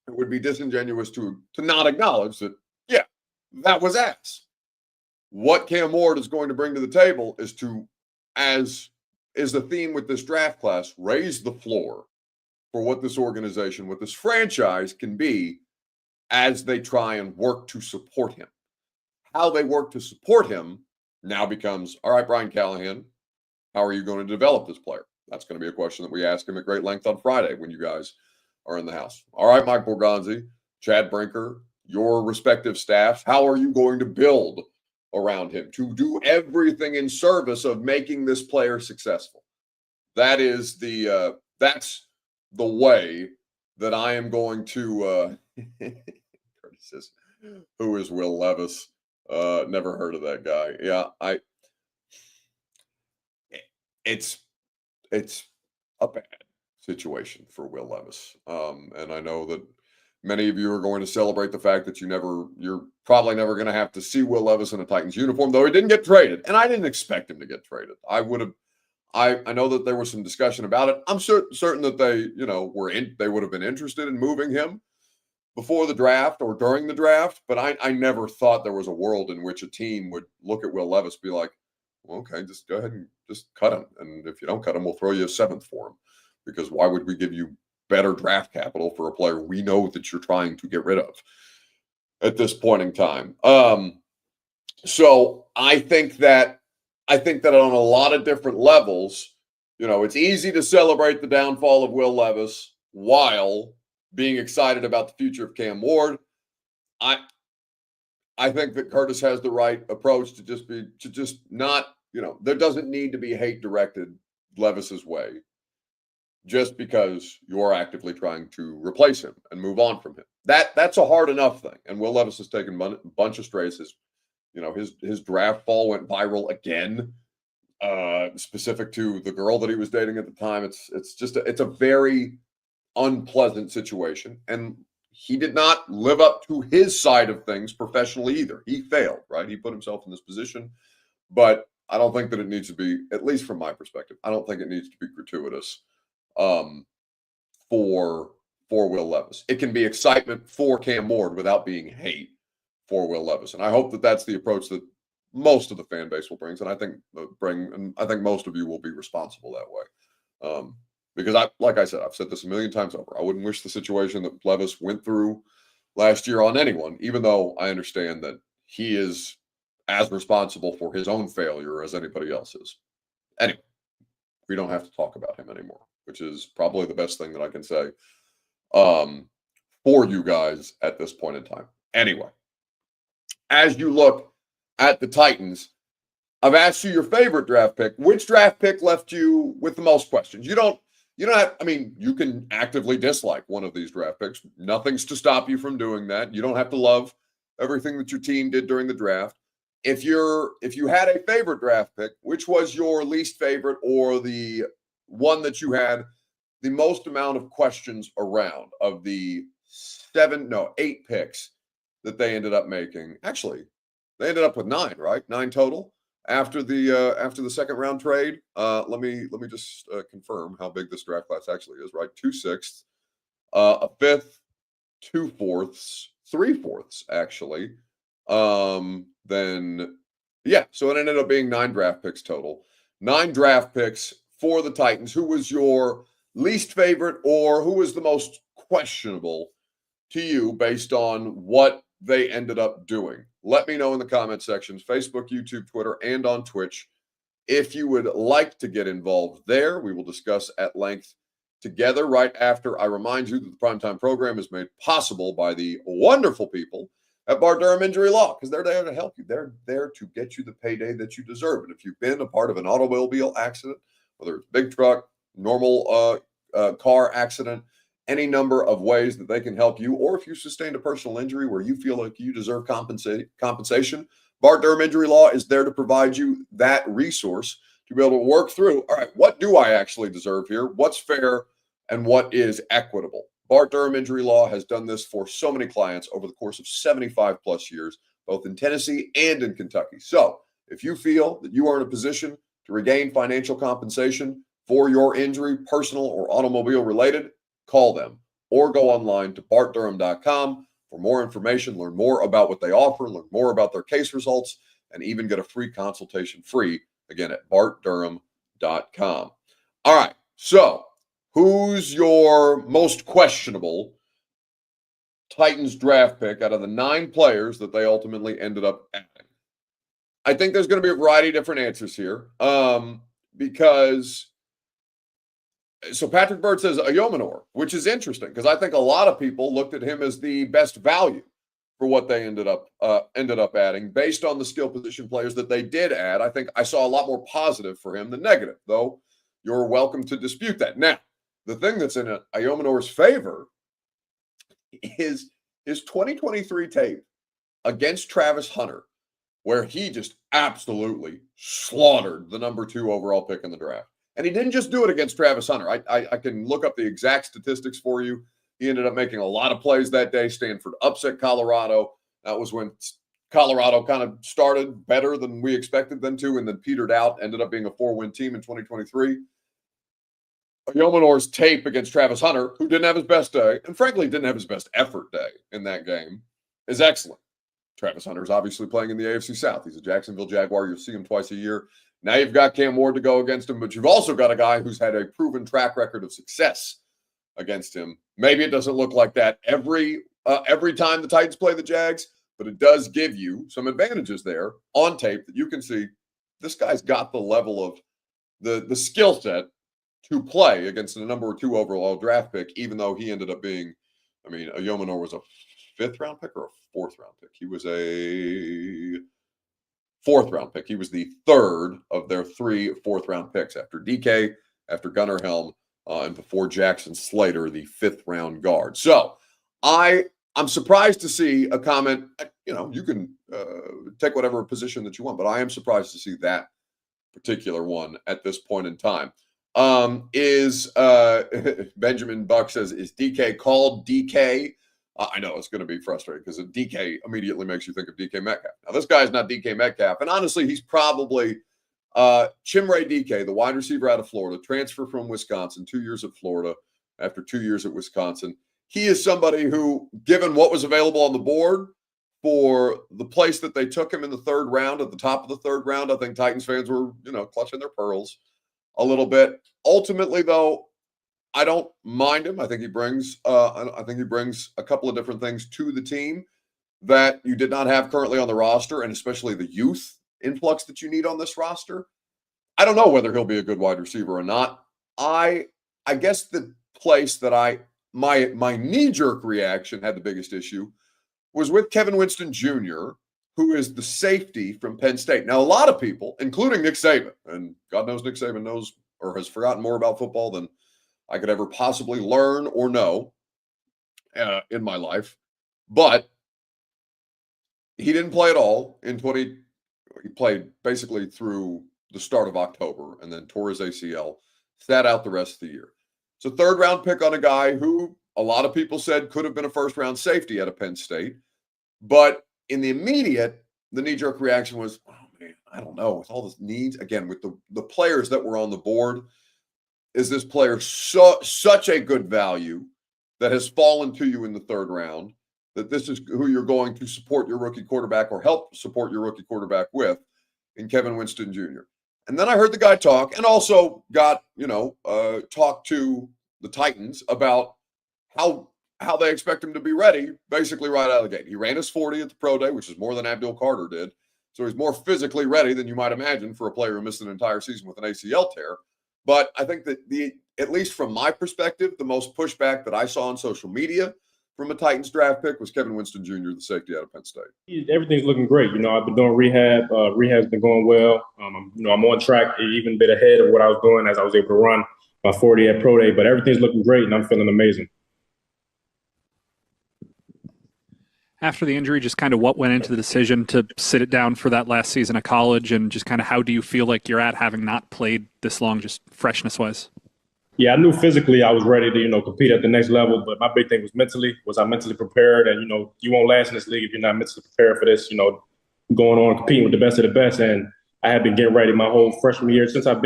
It would be disingenuous to not acknowledge that, yeah, that was ass. What Cam Ward is going to bring to the table is as is the theme with this draft class, raise the floor for what this organization, what this franchise can be as they try and work to support him. How they work to support him now becomes, all right, Brian Callahan, how are you going to develop this player? That's going to be a question that we ask him at great length on Friday when you guys are in the house. All right, Mike Borgonzi, Chad Brinker, your respective staffs, how are you going to build around him to do everything in service of making this player successful? That's the way that I am going to Curtis says, who is Will Levis? Never heard of that guy. Yeah, it's a bad situation for Will Levis. And I know that many of you are going to celebrate the fact that you're probably never going to have to see Will Levis in a Titans uniform, though he didn't get traded. And I didn't expect him to get traded. I know that there was some discussion about it. I'm certain that they would have been interested in moving him before the draft or during the draft, but I never thought there was a world in which a team would look at Will Levis, be like, well, okay, just go ahead and just cut him. And if you don't cut him, we'll throw you a 7th for him. Because why would we give you better draft capital for a player we know that you're trying to get rid of at this point in time? So I think that on a lot of different levels, it's easy to celebrate the downfall of Will Levis while being excited about the future of Cam Ward. I think that Curtis has the right approach to just not, there doesn't need to be hate directed Levis's way just because you're actively trying to replace him and move on from him. That's a hard enough thing. And Will Levis has taken a bunch of strays. His draft fall went viral again, specific to the girl that he was dating at the time. It's a very unpleasant situation. And he did not live up to his side of things professionally either. He failed, right? He put himself in this position. But I don't think that it needs to be, at least from my perspective, I don't think it needs to be gratuitous for Will Levis. It can be excitement for Cam Ward without being hate for Will Levis. And I hope that that's the approach that most of the fan base will bring. And I think most of you will be responsible that way. Because like I said, I've said this a million times over. I wouldn't wish the situation that Levis went through last year on anyone, even though I understand that he is as responsible for his own failure as anybody else is. Anyway, we don't have to talk about him anymore, which is probably the best thing that I can say for you guys at this point in time. Anyway, as you look at the Titans, I've asked you your favorite draft pick. Which draft pick left you with the most questions? You don't have, you can actively dislike one of these draft picks. Nothing's to stop you from doing that. You don't have to love everything that your team did during the draft. If you had a favorite draft pick, which was your least favorite or the one that you had the most amount of questions around of the 8 picks that they ended up making? Actually, they ended up with 9, right? 9 total after the second round trade. Let me just confirm how big this draft class actually is, right? 2 6ths, a 5th, 2 4ths, 3 4ths actually. So it ended up being 9 draft picks total. 9 draft picks for the Titans. Who was your least favorite or who was the most questionable to you based on what they ended up doing? Let me know in the comment sections, Facebook, YouTube, Twitter, and on Twitch. If you would like to get involved there, we will discuss at length together right after I remind you that the Primetime program is made possible by the wonderful people at Bart Durham Injury Law, because they're there to help you. They're there to get you the payday that you deserve. And if you've been a part of an automobile accident, whether it's big truck, normal car accident, any number of ways that they can help you, or if you sustained a personal injury where you feel like you deserve compensation, Bart Durham Injury Law is there to provide you that resource to be able to work through, all right, what do I actually deserve here? What's fair and what is equitable? Bart Durham Injury Law has done this for so many clients over the course of 75 plus years, both in Tennessee and in Kentucky. So if you feel that you are in a position to regain financial compensation for your injury, personal or automobile related, call them or go online to bartdurham.com for more information, learn more about what they offer, learn more about their case results, and even get a free consultation again, at bartdurham.com. All right, so who's your most questionable Titans draft pick out of the 9 players that they ultimately ended up adding? I think there's going to be a variety of different answers here because Patrick Bird says Ayomanor, which is interesting because I think a lot of people looked at him as the best value for what they ended up adding based on the skill position players that they did add. I think I saw a lot more positive for him than negative, though you're welcome to dispute that. Now, the thing that's in Ayomanor's favor is his 2023 tape against Travis Hunter, where he just absolutely slaughtered the number 2 overall pick in the draft. And he didn't just do it against Travis Hunter. I can look up the exact statistics for you. He ended up making a lot of plays that day. Stanford upset Colorado. That was when Colorado kind of started better than we expected them to and then petered out, ended up being a 4-win team in 2023. Yomenor's tape against Travis Hunter, who didn't have his best day, and frankly didn't have his best effort day in that game, is excellent. Travis Hunter is obviously playing in the AFC South. He's a Jacksonville Jaguar. You'll see him twice a year. Now you've got Cam Ward to go against him, but you've also got a guy who's had a proven track record of success against him. Maybe it doesn't look like that every time the Titans play the Jags, but it does give you some advantages there on tape that you can see this guy's got the level of the skill set to play against the number 2 overall draft pick, even though he ended up being, Yomenor was a 5th-round pick or a 4th-round pick. He was a 4th-round pick. He was the 3rd of their 3 4th-round picks after DK, after Gunnar Helm, and before Jackson Slater, the 5th-round guard. So I'm surprised to see a comment. You can take whatever position that you want, but I am surprised to see that particular one at this point in time. Benjamin Buck says, is DK called DK? I know it's going to be frustrating because DK immediately makes you think of DK Metcalf. Now, this guy is not DK Metcalf. And honestly, he's probably Chimray DK, the wide receiver out of Florida, transfer from Wisconsin, 2 years at Florida after 2 years at Wisconsin. He is somebody who, given what was available on the board for the place that they took him in the 3rd round, at the top of the 3rd round, I think Titans fans were, clutching their pearls a little bit. Ultimately, though, I don't mind him. I think he brings a couple of different things to the team that you did not have currently on the roster, and especially the youth influx that you need on this roster. I don't know whether he'll be a good wide receiver or not. I guess the place that my knee-jerk reaction had the biggest issue was with Kevin Winston Jr., who is the safety from Penn State. Now, a lot of people, including Nick Saban, and God knows Nick Saban knows or has forgotten more about football than I could ever possibly learn or know in my life. But he didn't play at all in he played basically through the start of October and then tore his ACL, sat out the rest of the year. So 3rd-round pick on a guy who a lot of people said could have been a 1st-round safety at Penn State. But in the immediate, the knee-jerk reaction was, oh, man, I don't know. With all the needs, again, with the players that were on the board, is this player such a good value that has fallen to you in the 3rd round that this is who you're going to support your rookie quarterback or help support your rookie quarterback with in Kevin Winston Jr. And then I heard the guy talk and also got, talk to the Titans about how they expect him to be ready basically right out of the gate. He ran his 40 at the pro day, which is more than Abdul Carter did. So he's more physically ready than you might imagine for a player who missed an entire season with an ACL tear. But I think that at least from my perspective, the most pushback that I saw on social media from a Titans draft pick was Kevin Winston Jr., the safety out of Penn State. Everything's looking great. I've been doing rehab. Rehab's been going well. I'm on track, even a bit ahead of what I was doing as I was able to run my 40 at pro day. But everything's looking great, and I'm feeling amazing. After the injury, just kind of what went into the decision to sit it down for that last season of college, and just kind of how do you feel like you're at having not played this long, just freshness-wise? Yeah, I knew physically I was ready to, compete at the next level, but my big thing was mentally. Was I mentally prepared? And, you won't last in this league if you're not mentally prepared for this, going on competing with the best of the best. And I had been getting ready my whole freshman year. Since I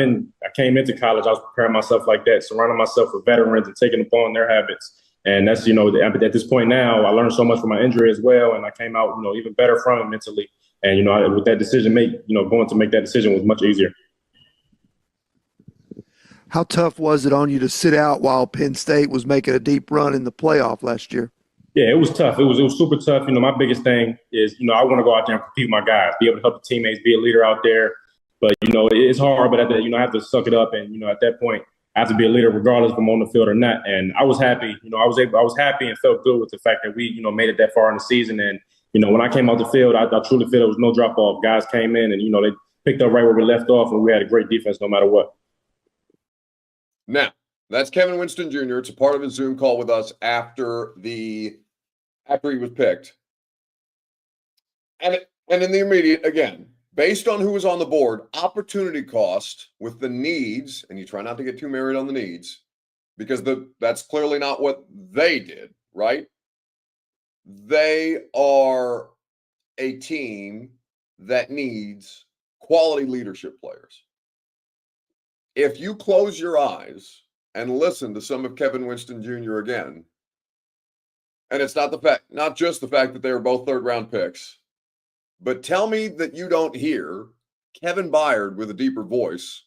came into college, I was preparing myself like that, surrounding myself with veterans and taking upon their habits. And that's, at this point now, I learned so much from my injury as well. And I came out, even better from it mentally. And, with that decision going to make that decision was much easier. How tough was it on you to sit out while Penn State was making a deep run in the playoff last year? Yeah, it was tough. It was super tough. My biggest thing is, I want to go out there and compete with my guys, be able to help the teammates, be a leader out there. But, it's hard, but I have to suck it up. And, at that point, I have to be a leader regardless if I'm on the field or not. And I was happy. I was happy and felt good with the fact that we, made it that far in the season. And, when I came out the field, I truly feel there was no drop off. Guys came in and, they picked up right where we left off, and we had a great defense no matter what. Now, that's Kevin Winston Jr. It's a part of his Zoom call with us after he was picked. And in the immediate, again, based on who was on the board, opportunity cost with the needs, and you try not to get too married on the needs, because that's clearly not what they did, right? They are a team that needs quality leadership players. If you close your eyes and listen to some of Kevin Winston Jr. again, and it's not just the fact that they were both third-round picks, but tell me that you don't hear Kevin Byard with a deeper voice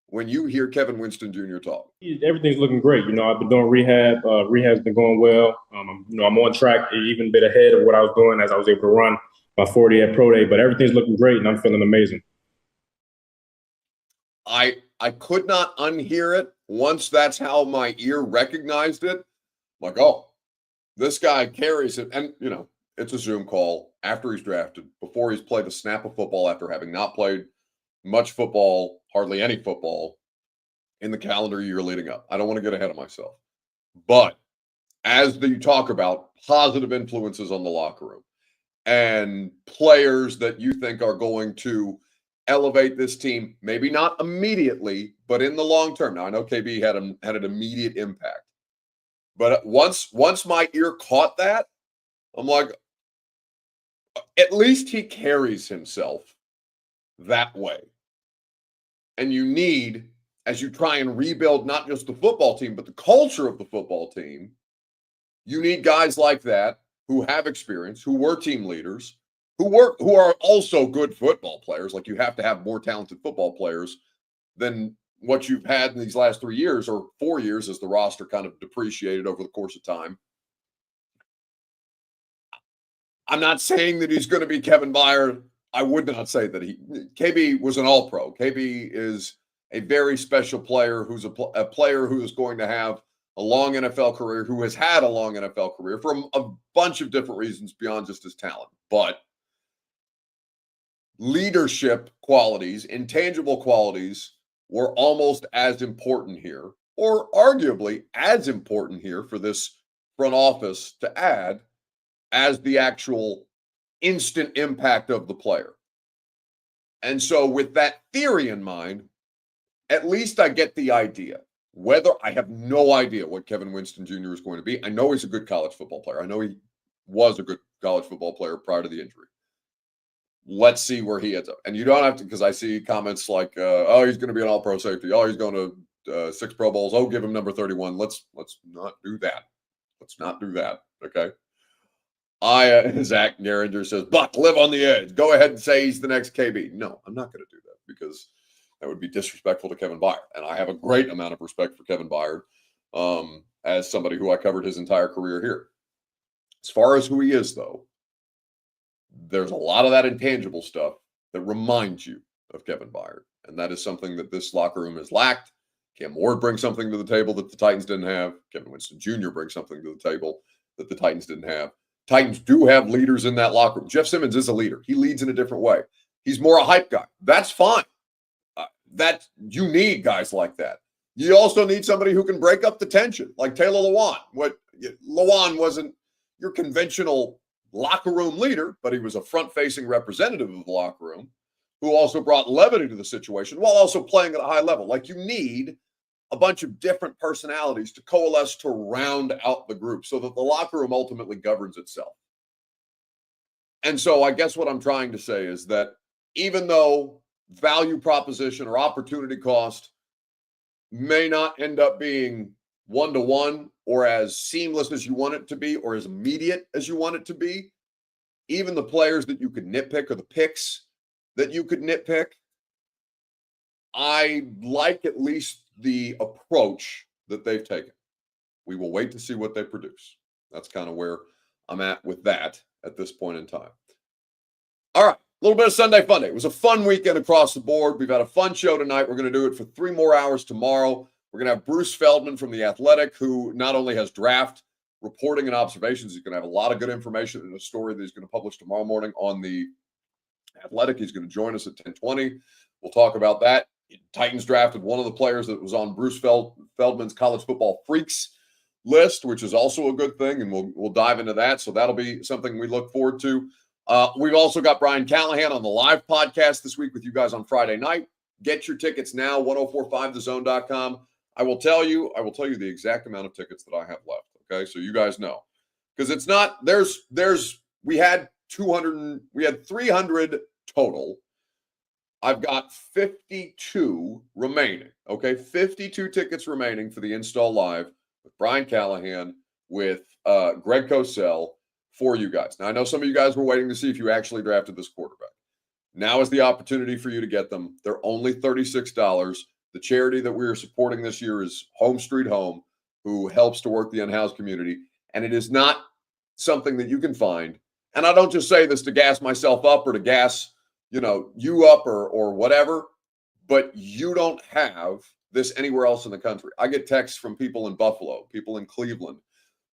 when you hear Kevin Winston Jr. talk. Everything's looking great. I've been doing rehab. Rehab's been going well. I'm on track, even a bit ahead of what I was doing as I was able to run my 40 at Pro Day. But everything's looking great, and I'm feeling amazing. I could not unhear it once that's how my ear recognized it. Like, oh, this guy carries it. And, it's a Zoom call after he's drafted, before he's played a snap of football, after having not played much football, hardly any football in the calendar year leading up. I don't want to get ahead of myself. But as you talk about positive influences on the locker room and players that you think are going to elevate this team, maybe not immediately, but in the long term. Now, I know KB had an immediate impact. But once my ear caught that, I'm like, at least he carries himself that way. And you need, as you try and rebuild not just the football team, but the culture of the football team, you need guys like that who have experience, who were team leaders, who are also good football players. Like, you have to have more talented football players than what you've had in these last 3 years or 4 years, as the roster kind of depreciated over the course of time. I'm not saying that he's going to be Kevin Byard. I would not say that KB was an all-pro. KB is a very special player who's a player who is going to have a long NFL career, who has had a long NFL career for a bunch of different reasons beyond just his talent. But leadership qualities, intangible qualities, were almost as important here, or arguably as important here for this front office to add, as the actual instant impact of the player. And so with that theory in mind, at least I get the idea. Whether I have no idea what Kevin Winston Jr. is going to be. I know he's a good college football player. I know he was a good college football player prior to the injury. Let's see where he ends up. And you don't have to, because I see comments like, oh, he's going to be an all-pro safety. Oh, he's going to 6 Pro Bowls. Oh, give him number 31. Let's not do that. Let's not do that. Okay. Zach Garinger says, Buck, live on the edge. Go ahead and say he's the next KB. No, I'm not going to do that, because that would be disrespectful to Kevin Byard. And I have a great amount of respect for Kevin Byard as somebody who I covered his entire career here. As far as who he is, though, there's a lot of that intangible stuff that reminds you of Kevin Byard. And that is something that this locker room has lacked. Cam Ward brings something to the table that the Titans didn't have. Kevin Winston Jr. brings something to the table that the Titans didn't have. Titans do have leaders in that locker room. Jeff Simmons is a leader. He leads in a different way. He's more a hype guy. That's fine. That you need guys like that. You also need somebody who can break up the tension, like Taylor Lewan. Lewan wasn't your conventional locker room leader, but he was a front-facing representative of the locker room who also brought levity to the situation while also playing at a high level. Like, you need a bunch of different personalities to coalesce to round out the group so that the locker room ultimately governs itself. And so I guess what I'm trying to say is that even though value proposition or opportunity cost may not end up being one-to-one or as seamless as you want it to be or as immediate as you want it to be, even the players that you could nitpick or the picks that you could nitpick, I like at least the approach that they've taken. We will wait to see what they produce. That's kind of where I'm at with that at this point in time. All right, a little bit of Sunday Funday. It was a fun weekend across the board. We've had a fun show tonight. We're going to do it for 3 more hours tomorrow. We're going to have Bruce Feldman from The Athletic, who not only has draft reporting and observations, he's going to have a lot of good information in a story that he's going to publish tomorrow morning on The Athletic. He's going to join us at 10:20. We'll talk about that. Titans drafted one of the players that was on Bruce Feldman's college football freaks list, which is also a good thing, and we'll dive into that. So that'll be something we look forward to. We've also got Brian Callahan on the live podcast this week with you guys on Friday night. Get your tickets now, 1045thezone.com. I will tell you the exact amount of tickets that I have left. Okay, so you guys know. Because it's not, we had 300 total. I've got 52 remaining. Okay, 52 tickets remaining for the Install Live with Brian Callahan, with Greg Cosell for you guys. Now, I know some of you guys were waiting to see if you actually drafted this quarterback. Now is the opportunity for you to get them. They're only $36. The charity that we are supporting this year is Home Street Home, who helps to work the unhoused community. And it is not something that you can find. And I don't just say this to gas myself up or to gas, you up or whatever, but you don't have this anywhere else in the country. I get texts from people in Buffalo, people in Cleveland,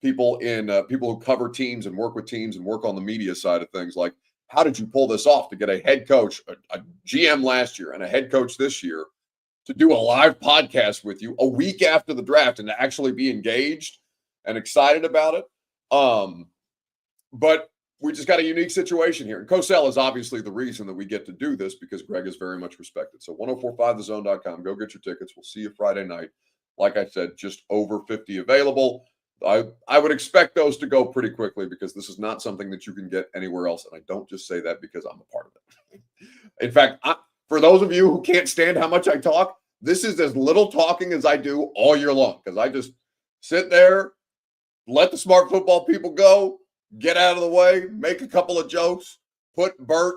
people who cover teams and work with teams and work on the media side of things. Like, how did you pull this off to get a head coach, a GM last year and a head coach this year to do a live podcast with you a week after the draft and to actually be engaged and excited about it? But we just got a unique situation here. And Cosell is obviously the reason that we get to do this, because Greg is very much respected. So 1045thezone.com, go get your tickets. We'll see you Friday night. Like I said, just over 50 available. I would expect those to go pretty quickly, because this is not something that you can get anywhere else. And I don't just say that because I'm a part of it. In fact, for those of you who can't stand how much I talk, this is as little talking as I do all year long, because I just sit there, let the smart football people go, get out of the way, make a couple of jokes, put Bert,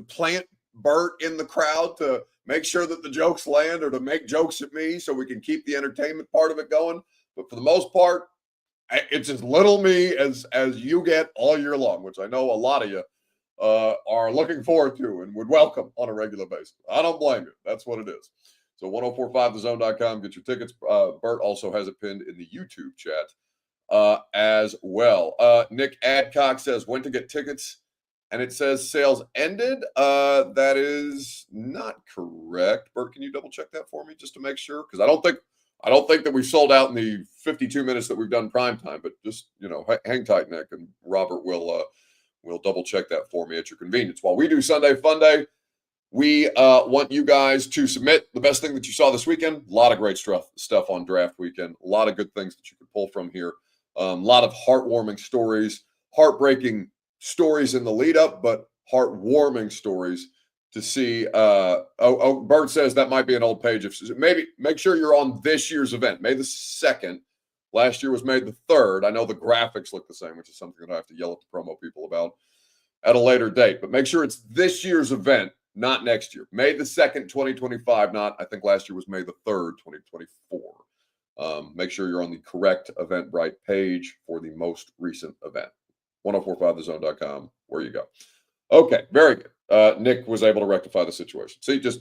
plant Bert in the crowd to make sure that the jokes land, or to make jokes at me so we can keep the entertainment part of it going. But for the most part, it's as little me as you get all year long, which I know a lot of you are looking forward to and would welcome on a regular basis. I don't blame you. That's what it is. So 1045thezone.com, get your tickets. Bert also has it pinned in the YouTube chat as well. Nick Adcock says, when to get tickets, and it says sales ended. That is not correct. Bert, can you double check that for me just to make sure? Because I don't think that we've sold out in the 52 minutes that we've done prime time, but just, hang tight, Nick, and Robert will double check that for me at your convenience. While we do Sunday Funday, we want you guys to submit the best thing that you saw this weekend. A lot of great stuff on draft weekend. A lot of good things that you can pull from here. A lot of heartwarming stories, heartbreaking stories in the lead up, but heartwarming stories to see. Bert says that might be an old page. Maybe make sure you're on this year's event, May the 2nd. Last year was May the 3rd. I know the graphics look the same, which is something that I have to yell at the promo people about at a later date. But make sure it's this year's event, not next year. May the 2nd, 2025, not, I think last year was May the 3rd, 2024. Make sure you're on the correct Eventbrite page for the most recent event. 1045thezone.com, where you go. Okay, very good. Nick was able to rectify the situation. See, just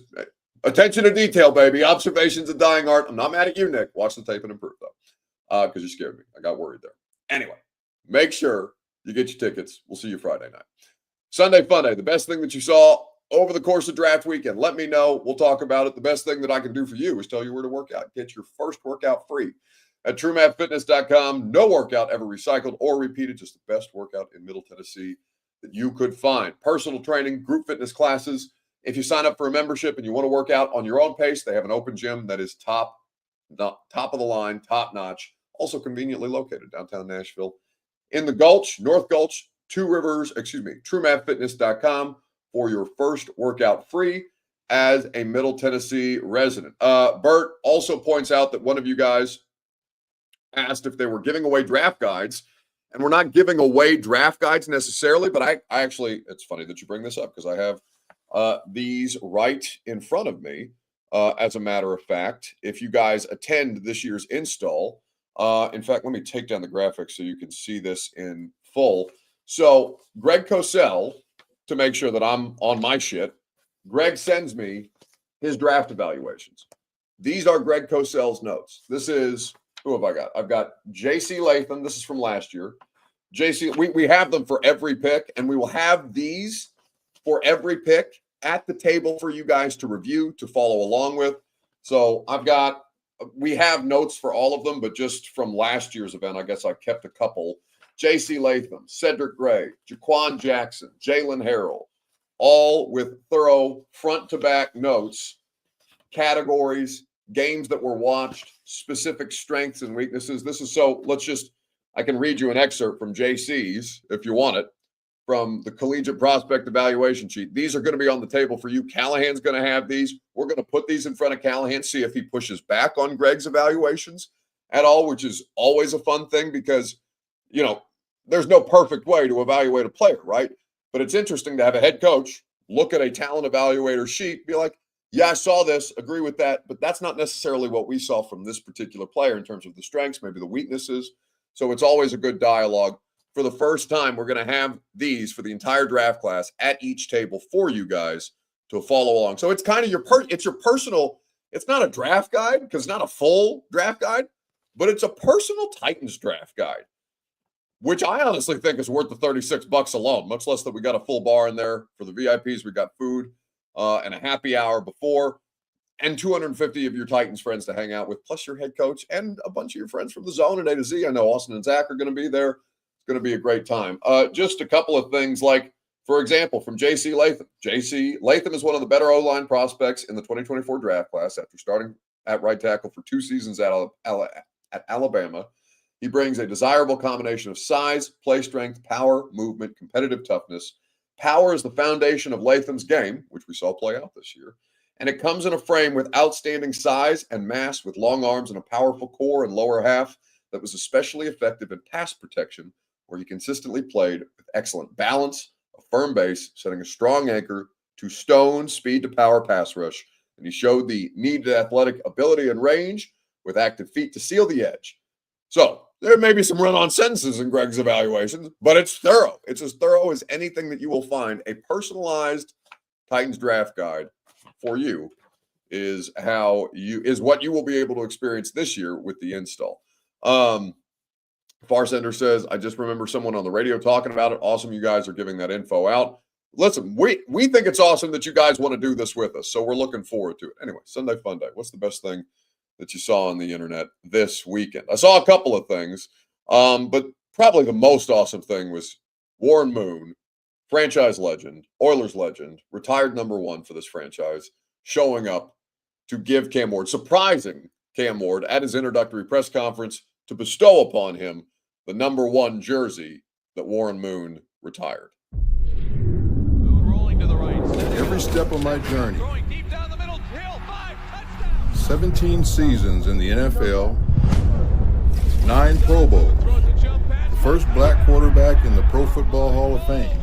attention to detail, baby. Observation's a dying art. I'm not mad at you, Nick. Watch the tape and improve, though, because you scared me. I got worried there. Anyway, make sure you get your tickets. We'll see you Friday night. Sunday Funday, the best thing that you saw over the course of draft weekend. Let me know. We'll talk about it. The best thing that I can do for you is tell you where to work out. Get your first workout free at TrueMathFitness.com. No workout ever recycled or repeated. Just the best workout in Middle Tennessee that you could find. Personal training, group fitness classes. If you sign up for a membership and you want to work out on your own pace, they have an open gym that is top of the line, top notch. Also conveniently located downtown Nashville in the Gulch, North Gulch, TrueMathFitness.com for your first workout free as a Middle Tennessee resident. Bert also points out that one of you guys asked if they were giving away draft guides, and we're not giving away draft guides necessarily, but I actually, it's funny that you bring this up because I have these right in front of me. As a matter of fact, if you guys attend this year's install, in fact, let me take down the graphics so you can see this in full. So Greg Cosell, to make sure that I'm on my shit, Greg sends me his draft evaluations. These are Greg Cosell's notes. This is, who have I got? I've got J.C. Latham. This is from last year. J.C., we have them for every pick, and we will have these for every pick at the table for you guys to review, to follow along with. So we have notes for all of them, but just from last year's event, I guess I kept a couple J.C. Latham, Cedric Gray, Jaquan Jackson, Jalen Harrell, all with thorough front-to-back notes, categories, games that were watched, specific strengths and weaknesses. This is so, I can read you an excerpt from JC's if you want it, from the collegiate prospect evaluation sheet. These are going to be on the table for you. Callahan's going to have these. We're going to put these in front of Callahan, see if he pushes back on Greg's evaluations at all, which is always a fun thing because, there's no perfect way to evaluate a player, right? But it's interesting to have a head coach look at a talent evaluator sheet, be like, yeah, I saw this, agree with that, but that's not necessarily what we saw from this particular player in terms of the strengths, maybe the weaknesses. So it's always a good dialogue. For the first time, we're going to have these for the entire draft class at each table for you guys to follow along. So it's kind of your personal, it's not a draft guide because it's not a full draft guide, but it's a personal Titans draft guide, which I honestly think is worth the $36 alone, much less that we got a full bar in there for the VIPs. We got food and a happy hour before, and 250 of your Titans friends to hang out with, plus your head coach and a bunch of your friends from the zone and A to Z. I know Austin and Zach are going to be there. It's going to be a great time. Just a couple of things like, for example, from J.C. Latham. J.C. Latham is one of the better O-line prospects in the 2024 draft class after starting at right tackle for 2 seasons at Alabama. He brings a desirable combination of size, play strength, power, movement, competitive toughness. Power is the foundation of Latham's game, which we saw play out this year. And it comes in a frame with outstanding size and mass with long arms and a powerful core and lower half that was especially effective in pass protection, where he consistently played with excellent balance, a firm base, setting a strong anchor to stone, speed to power pass rush. And he showed the needed athletic ability and range with active feet to seal the edge. So there may be some run-on sentences in Greg's evaluations, but it's thorough. It's as thorough as anything that you will find. A personalized Titans draft guide for you is what you will be able to experience this year with the install. Farsender says, I just remember someone on the radio talking about it. Awesome, you guys are giving that info out. Listen, we think it's awesome that you guys want to do this with us, so we're looking forward to it. Anyway, Sunday Funday. What's the best thing that you saw on the internet this weekend? I saw a couple of things, but probably the most awesome thing was Warren Moon, franchise legend, Oilers legend, retired number 1 for this franchise, showing up to give Cam Ward, surprising Cam Ward at his introductory press conference to bestow upon him the number 1 jersey that Warren Moon retired. Every step of my journey, 17 seasons in the NFL, 9 Pro Bowls, the first black quarterback in the Pro Football Hall of Fame.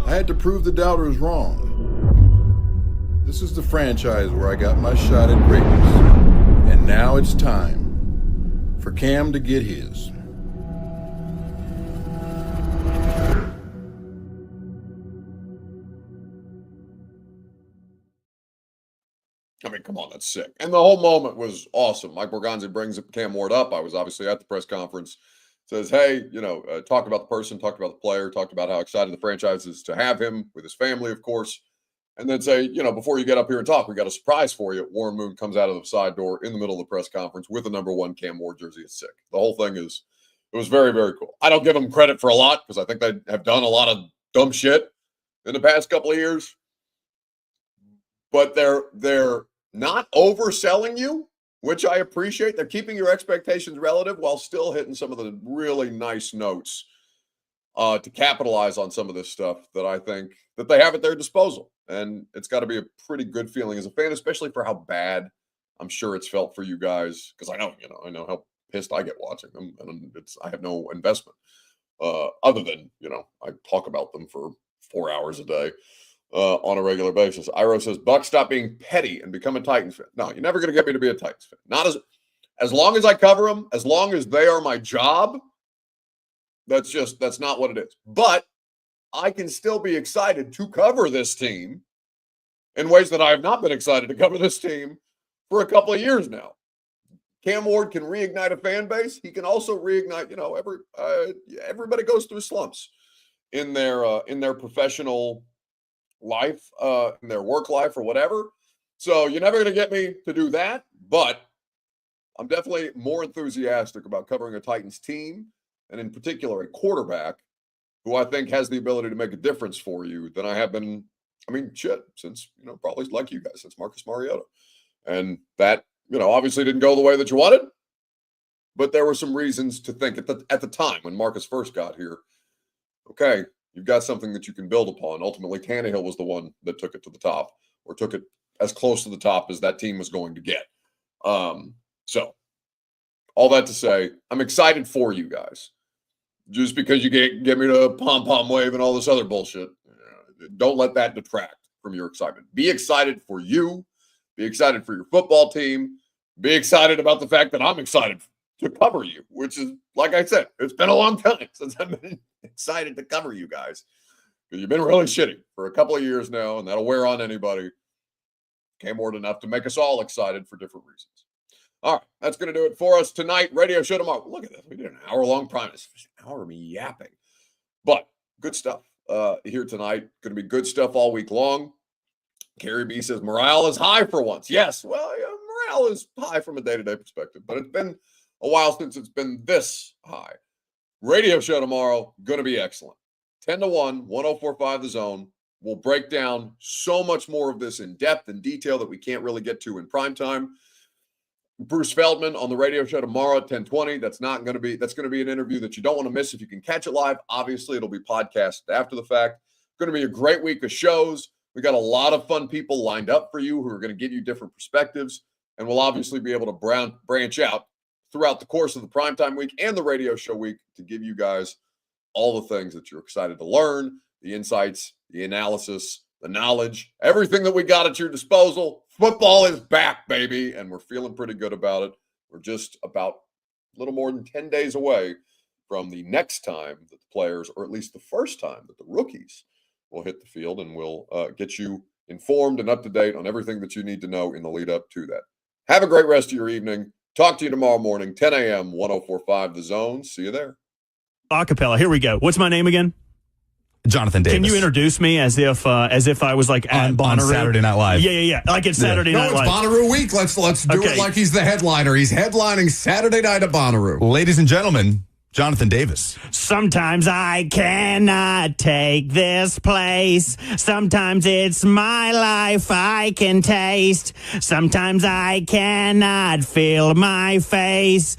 I had to prove the doubters wrong. This is the franchise where I got my shot at greatness, and now it's time for Cam to get his. I mean, come on, that's sick. And the whole moment was awesome. Mike Borgonzi brings Cam Ward up. I was obviously at the press conference. Says, hey, talked about the person, talked about the player, talked about how excited the franchise is to have him with his family, of course. And then say, before you get up here and talk, we got a surprise for you. Warren Moon comes out of the side door in the middle of the press conference with the number 1 Cam Ward jersey. It's sick. The whole thing it was very, very cool. I don't give them credit for a lot because I think they have done a lot of dumb shit in the past couple of years. But they're not overselling you, which I appreciate. They're keeping your expectations relative while still hitting some of the really nice notes to capitalize on some of this stuff that I think that they have at their disposal. And it's got to be a pretty good feeling as a fan, especially for how bad I'm sure it's felt for you guys. Because I know how pissed I get watching them, and I have no investment other than I talk about them for 4 hours a day on a regular basis. Iro says, Buck, stop being petty and become a Titans fan. No, you're never going to get me to be a Titans fan. Not as long as I cover them, as long as they are my job. That's not what it is. But I can still be excited to cover this team in ways that I have not been excited to cover this team for a couple of years now. Cam Ward can reignite a fan base. He can also reignite, everybody goes through slumps in their professional life, in their work life or whatever. So you're never going to get me to do that, but I'm definitely more enthusiastic about covering a Titans team and in particular a quarterback who I think has the ability to make a difference for you than I have been, since, probably like you guys, since Marcus Mariota. And that, obviously didn't go the way that you wanted, but there were some reasons to think at the time when Marcus first got here, okay, you've got something that you can build upon. Ultimately, Tannehill was the one that took it to the top, or took it as close to the top as that team was going to get. So all that to say, I'm excited for you guys. Just because you get me to pom-pom wave and all this other bullshit, don't let that detract from your excitement. Be excited for you. Be excited for your football team. Be excited about the fact that I'm excited to cover you, which is, like I said, it's been a long time since I've been excited to cover you guys. Because you've been really shitty for a couple of years now, and that'll wear on anybody. Came more than enough to make us all excited for different reasons. All right, that's going to do it for us tonight. Radio show tomorrow. Look at this. We did an hour-long prime. It's an hour of me yapping. But good stuff here tonight. Going to be good stuff all week long. Carrie B says, morale is high for once. Yes, well, morale is high from a day-to-day perspective. But it's been a while since it's been this high. Radio show tomorrow, going to be excellent. 10 to 1, 104.5 The Zone. We'll break down so much more of this in depth and detail that we can't really get to in prime time. Bruce Feldman on the radio show tomorrow at 10:20. That's going to be an interview that you don't want to miss if you can catch it live. Obviously, it'll be podcast after the fact. Going to be a great week of shows. We got a lot of fun people lined up for you who are going to give you different perspectives, and we'll obviously be able to branch out throughout the course of the primetime week and the radio show week to give you guys all the things that you're excited to learn, the insights, the analysis, the knowledge, everything that we got at your disposal. Football is back, baby, and we're feeling pretty good about it. We're just about a little more than 10 days away from the next time that the players, or at least the first time that the rookies will hit the field, and we'll get you informed and up to date on everything that you need to know in the lead up to that. Have a great rest of your evening. Talk to you tomorrow morning, 10 a.m., 104.5 The Zone. See you there. Acapella. Here we go. What's my name again? Jonathan Davis. Can you introduce me as if I was like on Saturday Night Live? Yeah. Like it's Saturday Night Live. No, it's Bonnaroo week. Let's do it like he's the headliner. He's headlining Saturday night at Bonnaroo. Ladies and gentlemen, Jonathan Davis. Sometimes I cannot take this place. Sometimes it's my life I can taste. Sometimes I cannot feel my face.